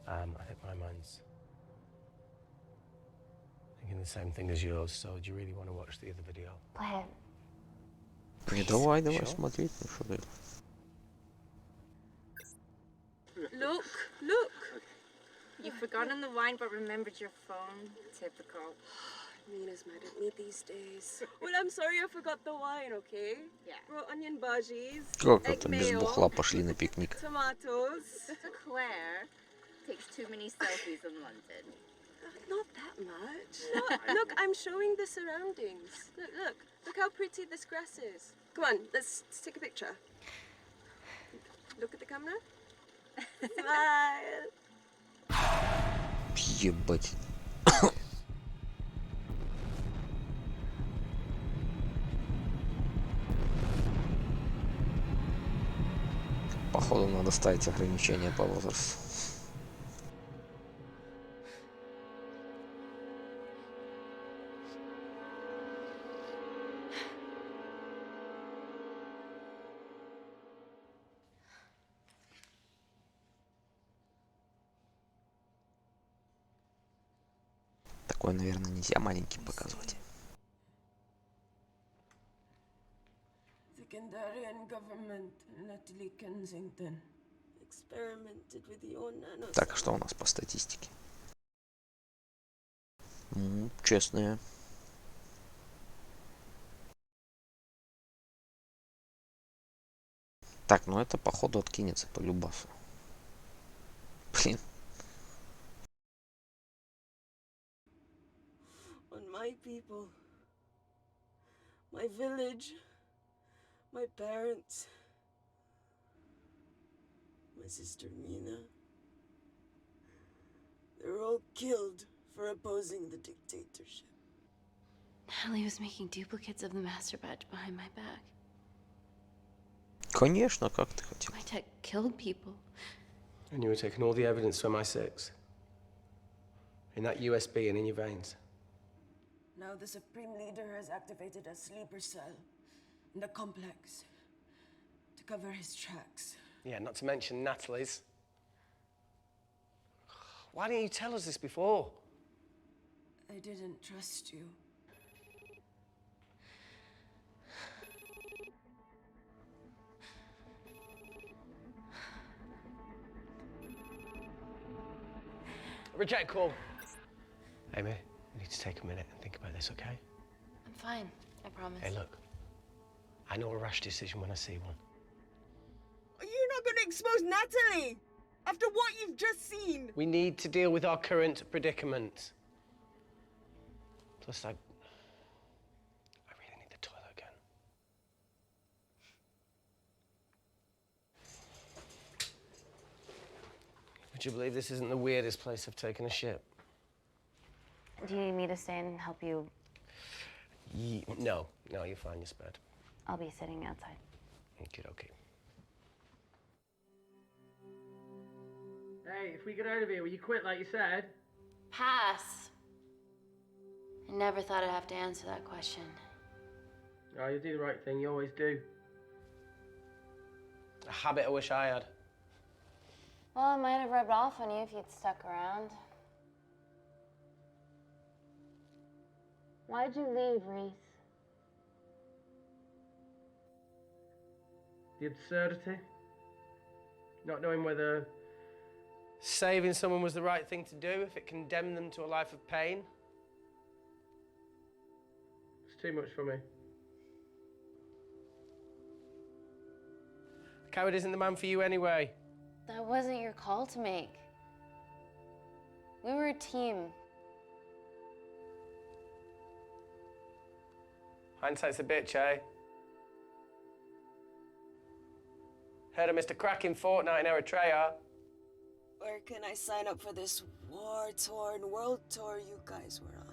I think my mind's thinking the same thing as yours, so do you really want to watch the other video?
Play it.
Давай смотреть, ну что ты.
Look, look. You've forgotten the wine but remembered your phone. Typical.
Nina's mad at me these days.
Well, I'm sorry I forgot the wine, okay? Yeah. Brought onion bhajis,
Как
egg
это без
mayo,
бухла пошли на пикник?
tomatoes.
Claire takes too many selfies in London.
Not that much. Look, I'm showing the surroundings. Look how pretty this grass is. Come on, let's take a picture. Look at the camera. Smile.
Ебать. Походу надо ставить ограничения по возрасту. Такое, наверное, нельзя маленьким показывать.
The Kandarian government in Italy, Kensington, experimented with your nanoscience.
Так, что у нас по статистике? Честные. Так, ну это походу откинется по любасу. Блин.
On my people, my village, my parents, my sister Mina. They're all killed for opposing the dictatorship.
Natalie was making duplicates of the master batch behind my back.
Конечно, как ты хотел.
My tech killed people.
And you were taking all the evidence from MI6 in that USB and in your veins.
Now the Supreme Leader has activated a sleeper cell in the complex to cover his tracks.
Yeah, not to mention Natalie's. Why didn't you tell us this before?
I didn't trust you.
Reject call. Amy, we need to take a minute and think about this, okay?
I'm fine, I promise.
Hey, look. I know a rash decision when I see one.
Are you not going to expose Natalie? After what you've just seen?
We need to deal with our current predicament. Plus, I really need the toilet again. Would you believe this isn't the weirdest place I've taken a shit?
Do you need me to stay and help you?
No, you're fine, you're spared.
I'll be sitting outside.
Okay.
Hey, if we get out of here, will you quit like you said?
Pass. I never thought I'd have to answer that question.
Oh, you do the right thing, you always do.
A habit I wish I had.
Well, it might have rubbed off on you if you'd stuck around. Why'd you leave, Reese?
The absurdity. Not knowing whether
Saving someone was the right thing to do if it condemned them to a life of pain.
it's too much for me.
A coward isn't the man for you anyway.
That wasn't your call to make. We were a team.
Hindsight's a bitch, eh? Heard of Mr. Cracking Fortnite in Eritrea.
Where can I sign up for this war-torn world tour you guys were on?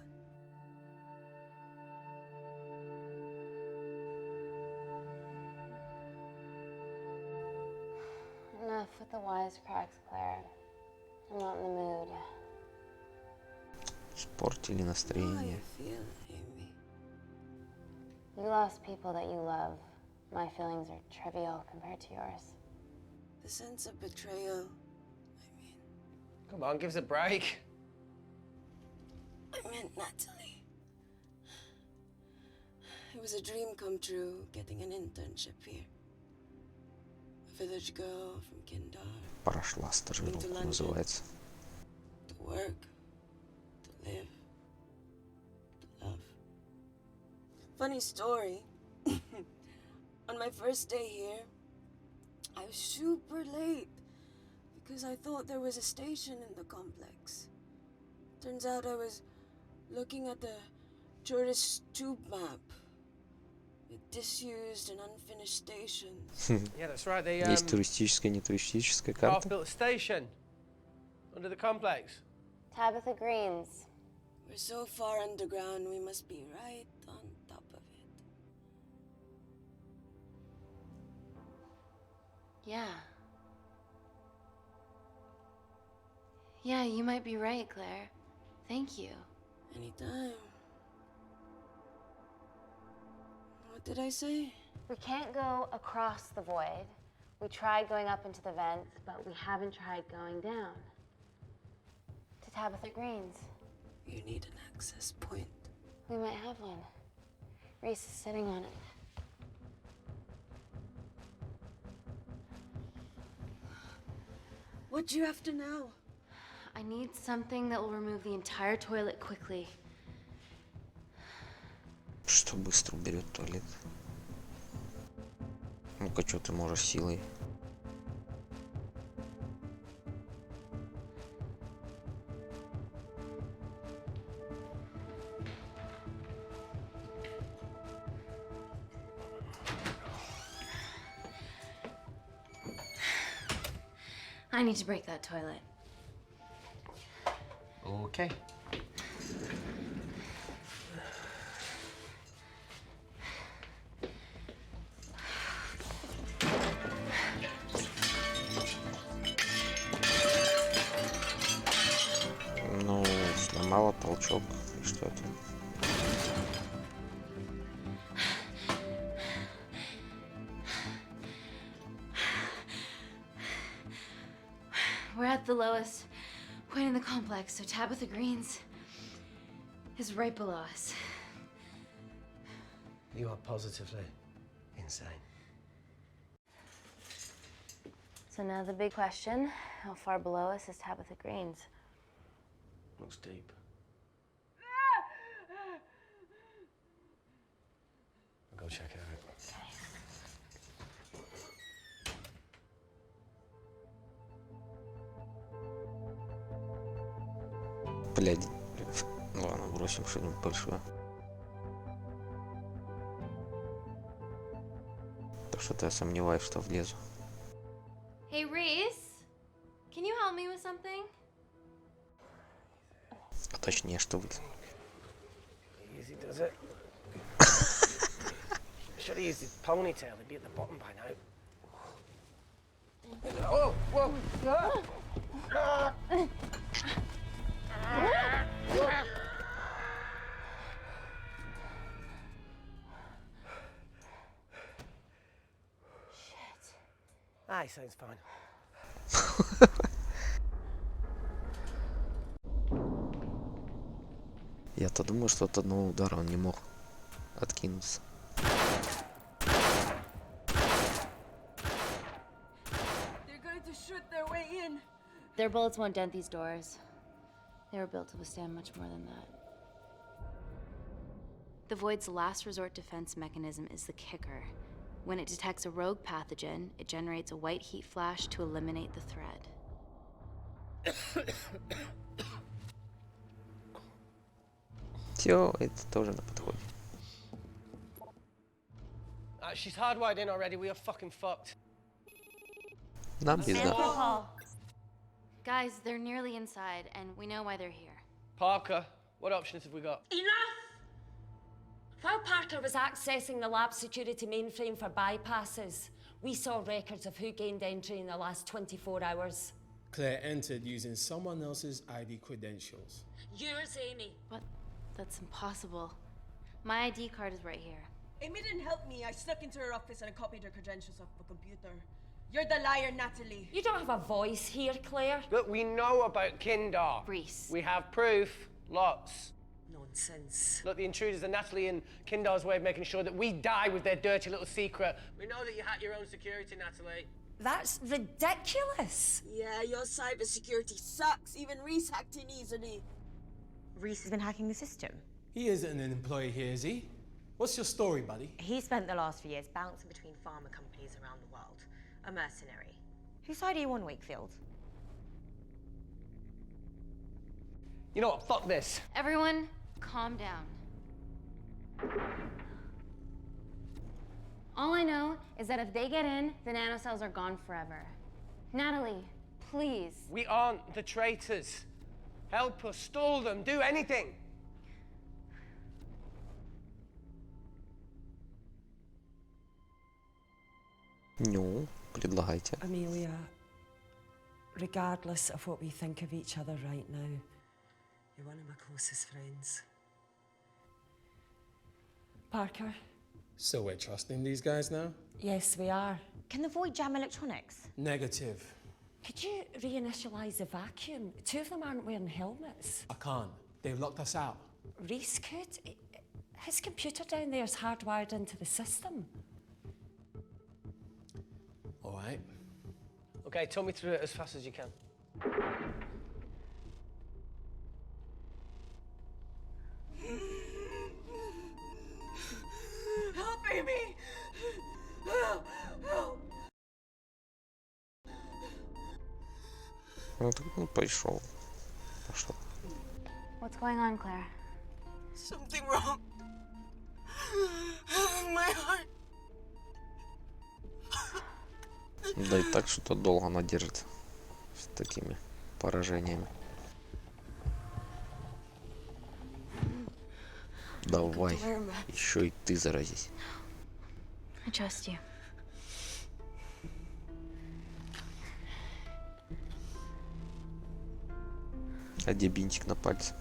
Enough with the wisecracks, Claire. I'm not in the mood.
Испортили настроение.
You lost people that you love. My feelings are trivial compared to yours.
The sense of betrayal.
Come on, give us a break.
I meant Natalie. It was a dream come true, getting an internship here. A village girl from Kindar.
Прошла стажировку, называется.
To work, to live, to love. Funny story. On my first day here, I was super late because I thought there was a station in the complex. Turns out I was looking at the tourist tube map with disused and unfinished stations.
Yeah, that's right. They
Есть туристическая, нетуристическая
half
карта.
built a station under the complex.
Tabitha Greens.
We're so far underground, we must be right on top of it.
Yeah. Yeah, you might be right, Claire. Thank you.
Anytime. What did I say?
We can't go across the void. We tried going up into the vents, but we haven't tried going down. To Tabitha Greens.
You need an access point.
We might have one. Reese is sitting on it.
What do you have to know?
I need something that will remove the entire toilet quickly.
Что быстро уберет туалет? Ну-ка, что ты можешь силой?
I need to break that toilet.
Okay.
Ну, сломала толчок. И что это?
We're at the lowest point in the complex, so Tabitha Greens is right below us.
You are positively insane.
So now the big question, how far below us is Tabitha Greens?
Looks deep. I'll go check it out.
Блядь. Ладно, бросим что-нибудь большое. То что-то я сомневаюсь, что влезу.
Hey, Reese, can you help me with something?
А точнее, что влезу.
Easy does it. Should have used his ponytail. He'd be at the bottom by now. Oh, whoa! Ah!
Shit.
Ah, he sounds fine.
Я-то думаю, что от одного удара он не мог откинуться.
They're going to shoot their way in.
Their bullets won't dent these doors. They were built to withstand much more than that. The Void's last resort defense mechanism is the kicker. When it detects a rogue pathogen, it generates a white heat flash to eliminate the threat.
Все, это тоже на подходе.
She's hardwired in already. We are fucking fucked.
Нам пизда.
Paul. Guys, they're nearly inside, and we know why they're here.
Parker, what options have we got?
Enough! While Parker was accessing the lab security mainframe for bypasses, we saw records of who gained entry in the last 24 hours.
Claire entered using someone else's ID credentials.
Yours, Amy.
What? That's impossible. My ID card is right here.
Amy didn't help me. I snuck into her office and I copied her credentials off a computer. You're the liar, Natalie.
You don't have a voice here, Claire.
Look, we know about Kindar.
Reese.
We have proof. Lots.
Nonsense.
Look, the intruders are Natalie and Kindar's way of making sure that we die with their dirty little secret. We know that you hack your own security, Natalie.
That's ridiculous.
Yeah, your cybersecurity sucks. Even Reese hacked in easily.
Reese has been hacking the system.
He isn't an employee here, is he? What's your story, buddy?
He spent the last few years bouncing between pharma companies around the world. A mercenary. Whose side are you on, Wakefield?
You know what? Fuck this.
Everyone, calm down. All I know is that if they get in, the nanocells are gone forever. Natalie, please.
We aren't the traitors. Help us, stall them, do anything.
Ну, предлагайте.
Amelia, regardless of what we think of each other right now, you're one of my closest friends. Parker?
So we're trusting these guys now?
Yes, we are.
Can the void jam electronics?
Negative.
Could you reinitialize the vacuum? Two of them aren't wearing helmets.
I can't. They've locked us out.
Reese could. His computer down there is hardwired into the system.
All right.
Okay, talk me through it as fast as you can.
Help, Amy! Help! Help!
Ну так он пошел. Пошел.
What's going on, Claire?
Something wrong. My heart.
Да и так что-то долго она держится с такими поражениями. Давай, еще и ты заразись.
I trust you.
А где бинтик на пальце?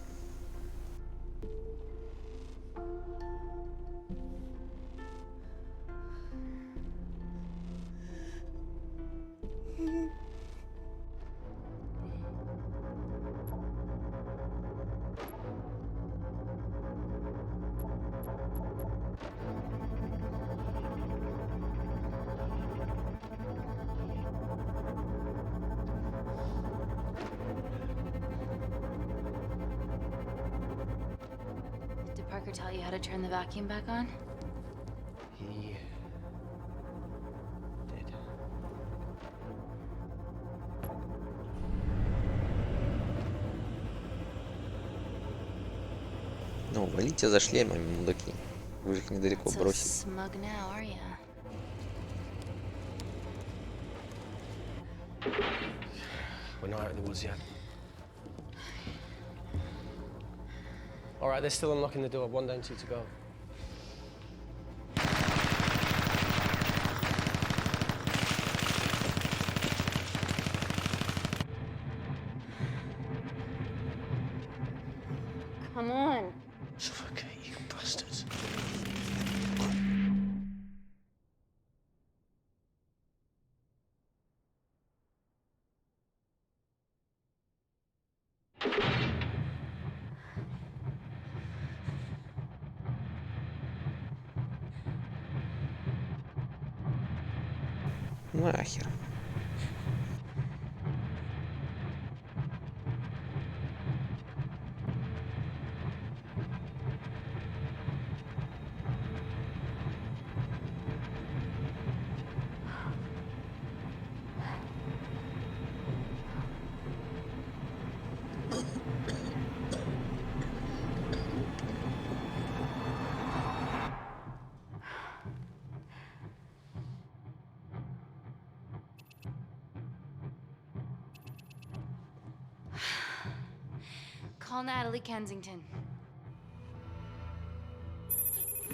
Did Parker tell you how to turn the vacuum back on?
He did.
Ну, валите за шлемами, мудаки. Вы же их недалеко
So
бросили.
smug now, are ya?
We're not out of the woods yet. All right, they're still unlocking the door. 1 down, 2 to go.
Come on.
Suffocate, you bastards.
Нахер.
Call Natalie Kensington.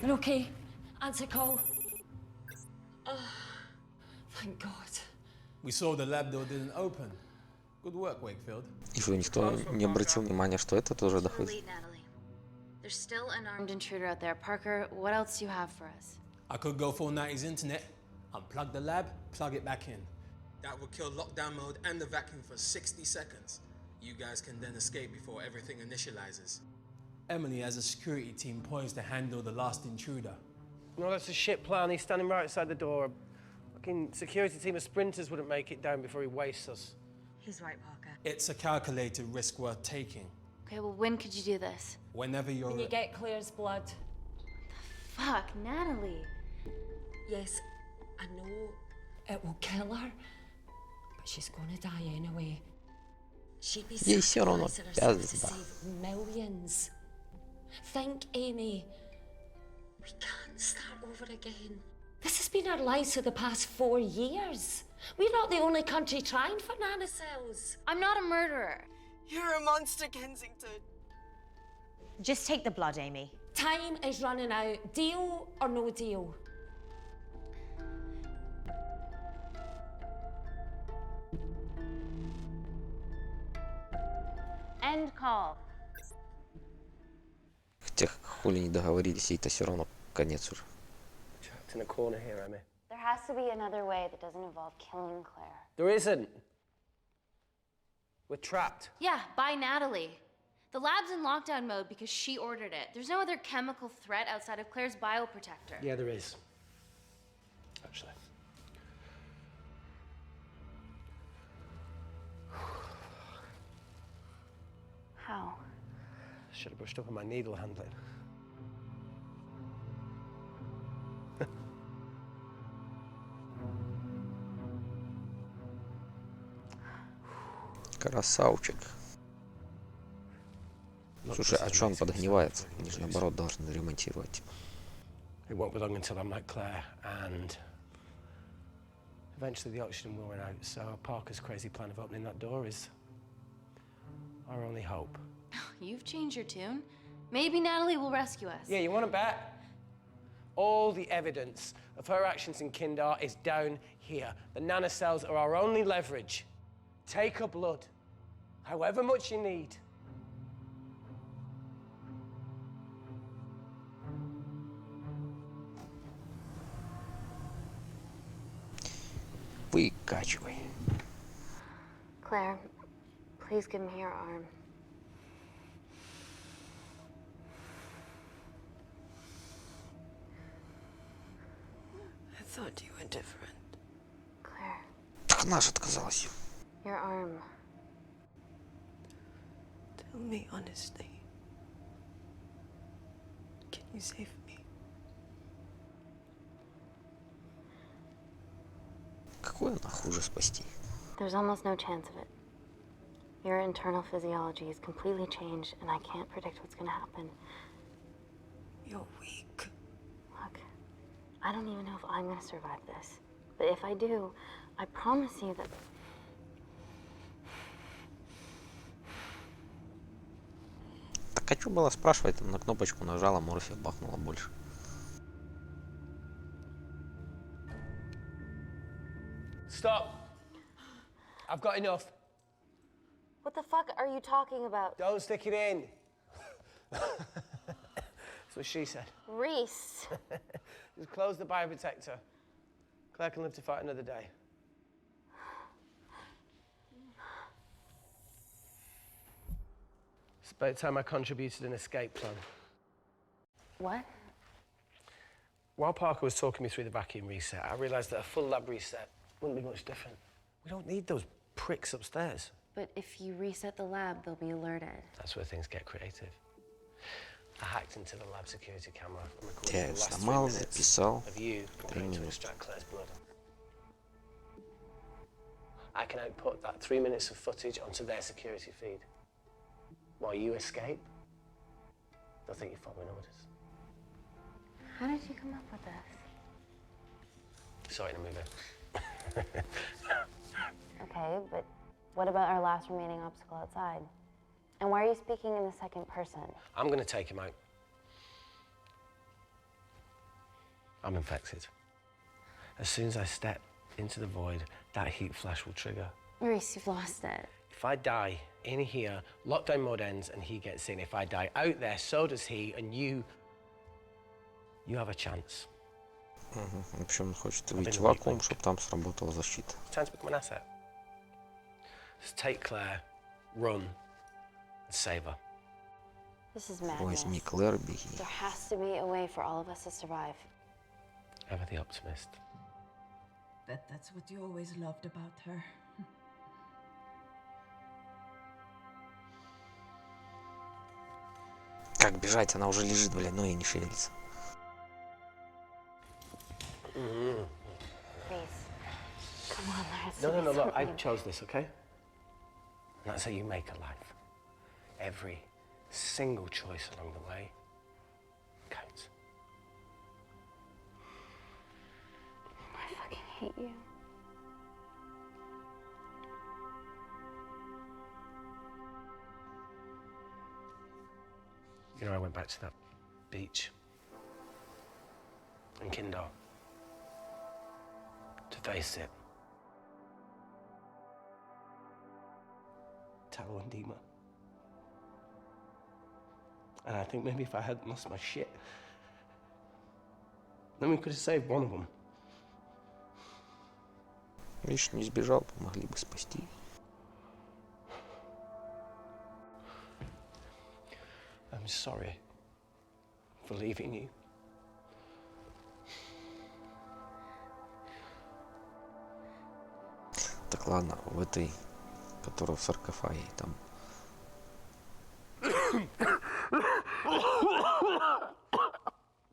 You're okay? Answer call. Oh, thank God.
We saw the lab door didn't open. Good work, Wakefield.
И что, никто не обратил внимания, что это тоже доходит?
Late, Natalie. There's still an armed intruder out there. Parker, what else do you have for us?
I could go full 90s internet, unplug the lab, plug it back in. That would kill lockdown mode and the vacuum for 60 seconds. You guys can then escape before everything initializes. Emily has a security team poised to handle the last intruder.
No, that's a shit plan. He's standing right outside the door. A fucking security team of sprinters wouldn't make it down before he wastes us.
He's right, Parker.
It's a calculated risk worth taking.
Okay, well, when could you do this?
Whenever you're...
When you get Claire's blood.
Fuck, Natalie.
Yes, I know it will kill her, but she's gonna die anyway. She'd be
Ей всё равно,
sacrificing herself to
пизда.
save millions. Think, Amy. We can't start over again. This has been our lives for the past 4 years. We're not the only country trying for nanocells.
I'm not a murderer.
You're a monster, Kensington.
Just take the blood, Amy.
Time is running out. Deal or no deal?
End call.
Хотя хули не договорились, ей-то все равно конец уже.
Trapped in a corner here, Emmy.
There has to be another way that doesn't involve killing Claire.
There isn't. We're trapped.
Yeah, by Natalie. The lab's in lockdown mode because she ordered it. There's no other chemical threat outside of Claire's bioprotector.
Yeah, there is. Actually.
How?
Should have brushed up on my needle handling.
Красавчик. Слушай, а что он подгнивает? Они же наоборот должны ремонтировать.
It won't be long until I'm like Claire, and eventually the oxygen will run out, so Parker's crazy plan of opening that door is our only hope.
You've changed your tune. Maybe Natalie will rescue us.
Yeah, you want to bet? All the evidence of her actions in Kindar is down here. The nanocells are our only leverage. Take her blood, however much you need.
Выкачивай.
Claire, please give me your arm.
I thought you were different.
Claire,
Так она же отказалась.
your arm.
Tell me honestly. Can you save me?
Какое она хуже спасти?
There's almost no chance of it. Your internal physiology is completely changed, and I can't predict what's gonna happen.
You're weak.
Look, I don't even know if I'm gonna survive this. But if I do, I promise you that...
Так а что было спрашивать? Там на кнопочку нажала, морфия бахнула больше.
Stop. I've got enough.
What the fuck are you talking about?
Don't stick it in. That's what she said.
Reese.
Just close the bioprotector. Claire can live to fight another day. It's about time I contributed an escape plan.
What?
While Parker was talking me through the vacuum reset, I realised that a full lab reset wouldn't be much different. We don't need those pricks upstairs.
But if you reset the lab, they'll be alerted.
That's where things get creative. I hacked into the lab security camera and recorded
Я
the last 3
сломал,
minutes
записал.
of you
3
trying to
минуты.
extract Claire's blood. I can output that 3 minutes of footage onto their security feed. While you escape, they'll think you're following orders.
How did you come up with this?
Saw it in a movie.
Okay, but What about our last remaining obstacle outside? And why are you speaking in the second person?
I'm going to take him out. I'm infected. As soon as I step into the void, that heat flash will trigger.
Maurice, you've lost it.
If I die in here, lockdown mode ends and he gets in. If I die out there, so does he, and you have a chance.
В общем, он хочет увидеть вакуум, чтобы там сработала защита.
Time to become an asset. Just take Claire, run, and save her.
This is madness.
Возьми Клэр, беги.
There has to be a way for all of us to survive.
Ever the optimist.
Bet that's what you always loved about her.
Как бежать? Она уже лежит, блядь, ноги не шевелится.
Come on, there has to
No,
be
look, I
something.
chose this, okay? And that's how you make a life. Every single choice along the way counts.
I fucking hate you.
You know, I went back to that beach in Kindar to face it. Tallow and Dima. And I think maybe if I hadn't lost my shit, then we could have saved one of them.
Видишь, не сбежал, помогли бы спасти.
I'm sorry for leaving you.
Так ладно, в этой, которая в саркофаге, там.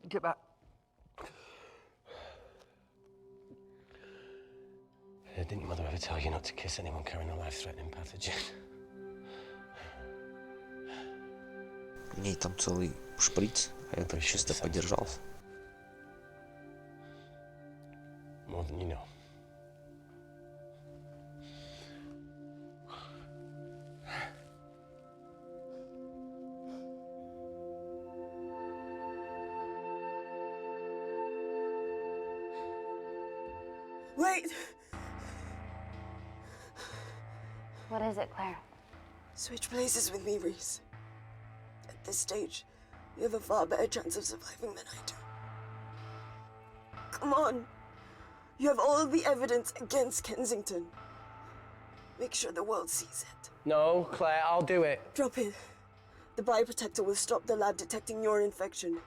Get back. Didn't your mother ever tell you not to kiss anyone carrying a life-threatening pathogen?
В ней там целый шприц, а я так чисто подержался.
More than you know.
Wait!
What is it, Claire?
Switch places with me, Reese. At this stage, you have a far better chance of surviving than I do. Come on. You have all the evidence against Kensington. Make sure the world sees it.
No, Claire, I'll do it.
Drop it. The bioprotector will stop the lab detecting your infection,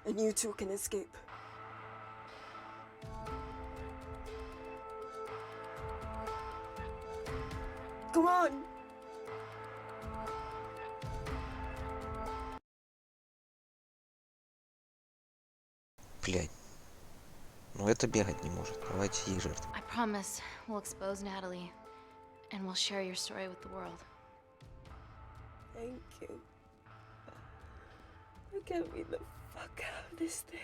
and you two can escape. Come on!
Блядь. Ну это бегать не может. Давайте ей жертву.
I promise we'll expose Natalie, and we'll share your story with the world.
Thank you. Now get me the fuck out of this thing.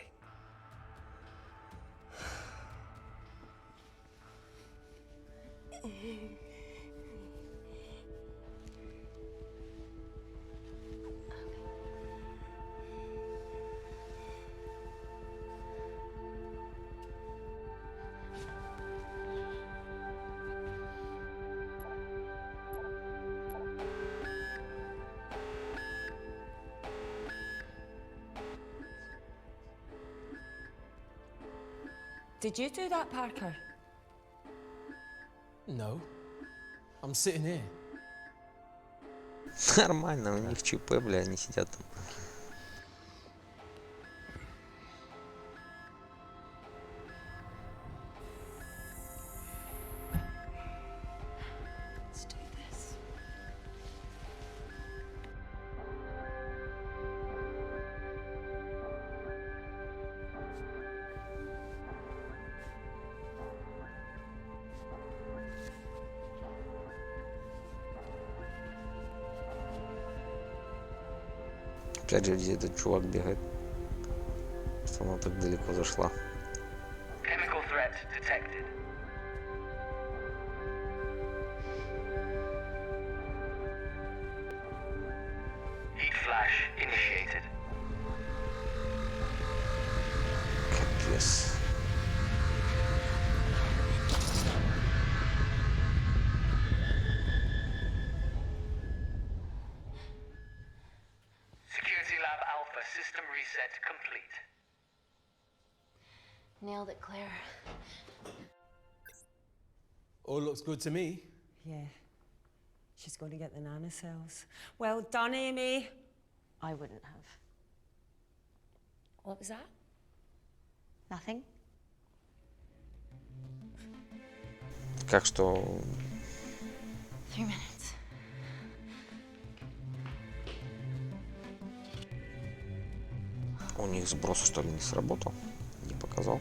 Did you do that, Parker?
No. I'm sitting here.
Нормально, у них ЧП, бля, они сидят там.
Let's do this.
Опять же, где этот чувак бегает. Что она так далеко зашла.
Chemical threat detected.
System reset complete.
Nailed it, Claire.
All looks good to me.
Yeah. She's going to get the nanocells. Well done, Amy.
I wouldn't have.
What was that?
Nothing?
Как что...
3 minutes.
У них сброс, что ли, не сработал? Не показал.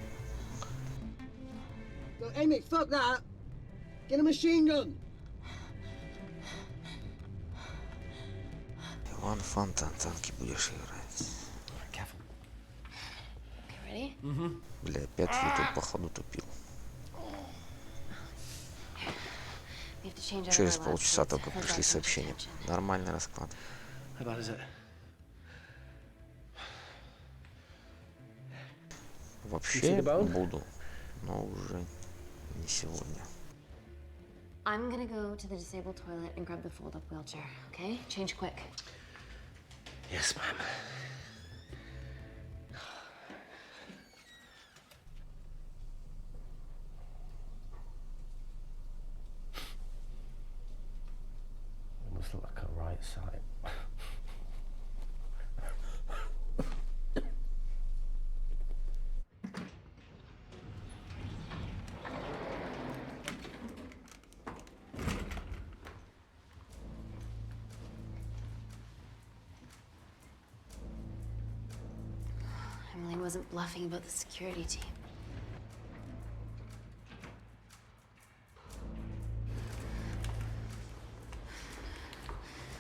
So, Amy, fuck that. Get a machine gun.
Иван Фонтан, танки будешь играть.
Ready?
Бля, опять YouTube походу тупил.
We have to change
Через
our
полчаса
lab
только
sheets.
пришли сообщения. Нормальный расклад.
How bad is it?
Вообще буду, но уже не сегодня.
I'm gonna go to the disabled toilet and grab the fold-up wheelchair, okay? Change quick.
Yes, ma'am. It must look like a right side.
Emily wasn't bluffing about the security team.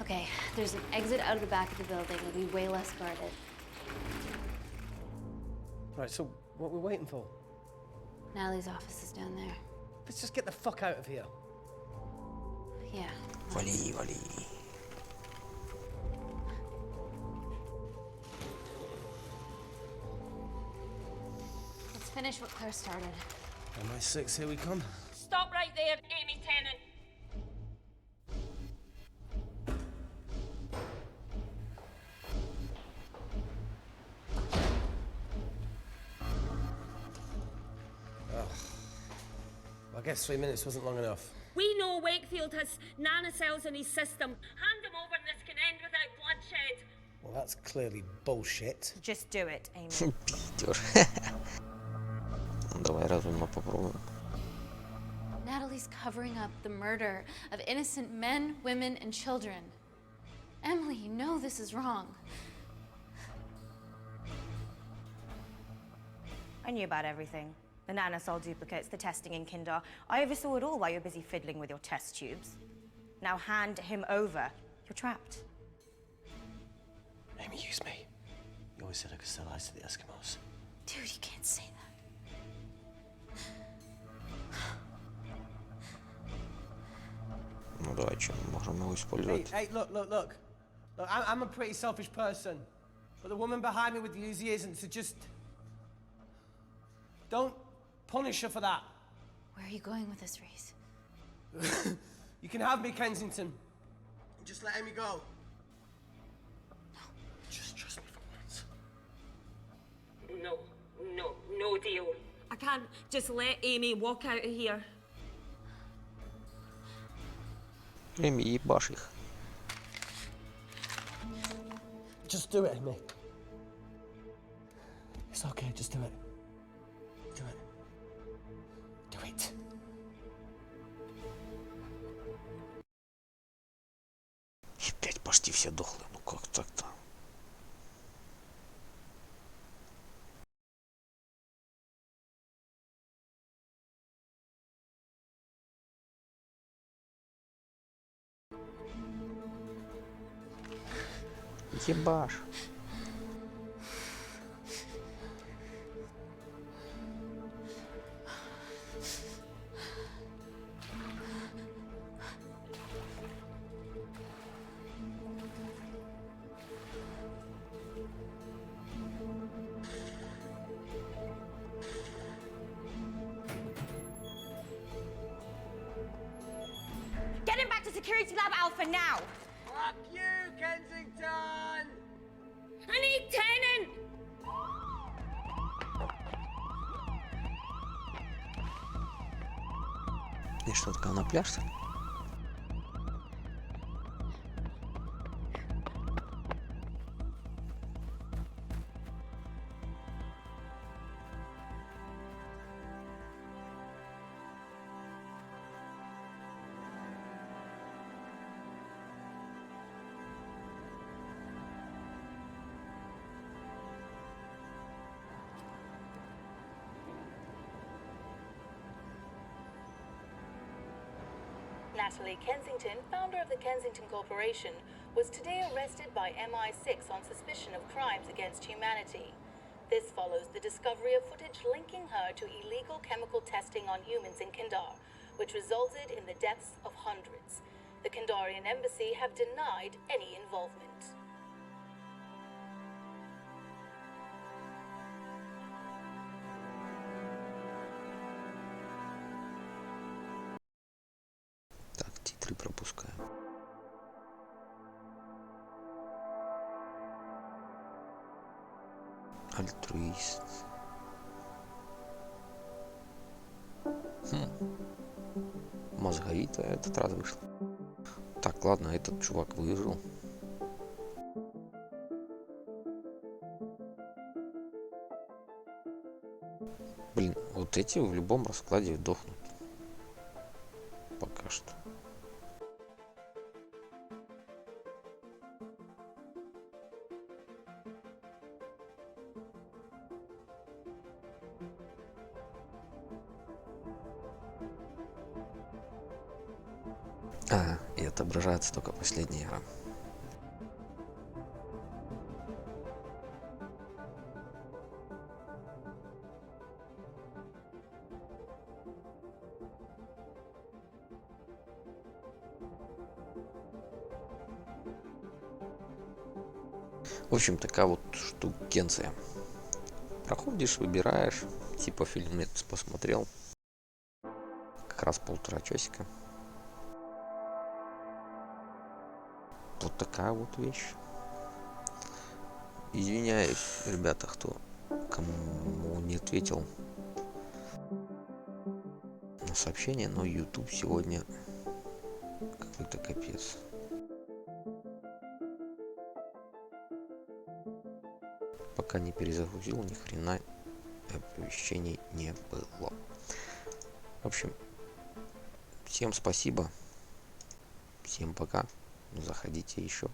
Okay, there's an exit out of the back of the building. It'll be way less guarded.
Right, so what are we waiting for?
Natalie's office is down there.
Let's just get the fuck out of here.
Yeah.
Вали, вали.
Let's finish what Claire started.
MI6, here we come.
Stop right there, Amy Tennant.
I guess 3 minutes wasn't long enough.
We know Wakefield has nanocells in his system. Hand them over and this can end without bloodshed.
Well, that's clearly bullshit.
Just do it, Amy.
Питер. Давай разумно попробуем.
Natalie's covering up the murder of innocent men, women, and children. Emily, you know this is wrong.
I knew about everything. The nanosol duplicates, the testing in Kindar. I oversaw it all while you're busy fiddling with your test tubes. Now hand him over. You're trapped.
Amy, use me. You always said I could sell ice to the Eskimos.
Dude, you can't say that.
Ну давай, что, можем его
Hey,
использовать.
hey, look. Look, I'm a pretty selfish person, but the woman behind me with the Uzi isn't, so just... Don't punish her for that.
Where are you going with this, Reese?
You can have me, Kensington. Just let Amy go. No. Just trust me for once.
No deal. I can't just let Amy walk out of here.
Эми, ебашь их.
Just do it, Amy. It's okay, just do it. Do it. Do it.
Опять почти все дохлые. Ну как так-то? Ебашь.
Get him back to Security Lab Alpha now!
Fuck you, Kensington!
I need tenant!
И что, такая на пляж, что ли?
Natalie Kensington, founder of the Kensington Corporation, was today arrested by MI6 on suspicion of crimes against humanity. This follows the discovery of footage linking her to illegal chemical testing on humans in Kandar, which resulted in the deaths of hundreds. The Kandarian embassy have denied any involvement.
Так, титры пропускаем. Альтруист. Мозговитая этот раз вышла. Так, ладно, этот чувак выжил. Блин, вот эти в любом раскладе дохнут. Пока что. И отображается только последняя эра. В общем, такая вот штукенция. Проходишь, выбираешь, типа фильм посмотрел. Как раз 1,5 часика. Вот такая вот вещь. Извиняюсь, ребята, кому не ответил на сообщение, но YouTube сегодня какой-то капец. Пока не перезагрузил, ни хрена оповещений не было. В общем, всем спасибо. Всем пока. Заходите еще.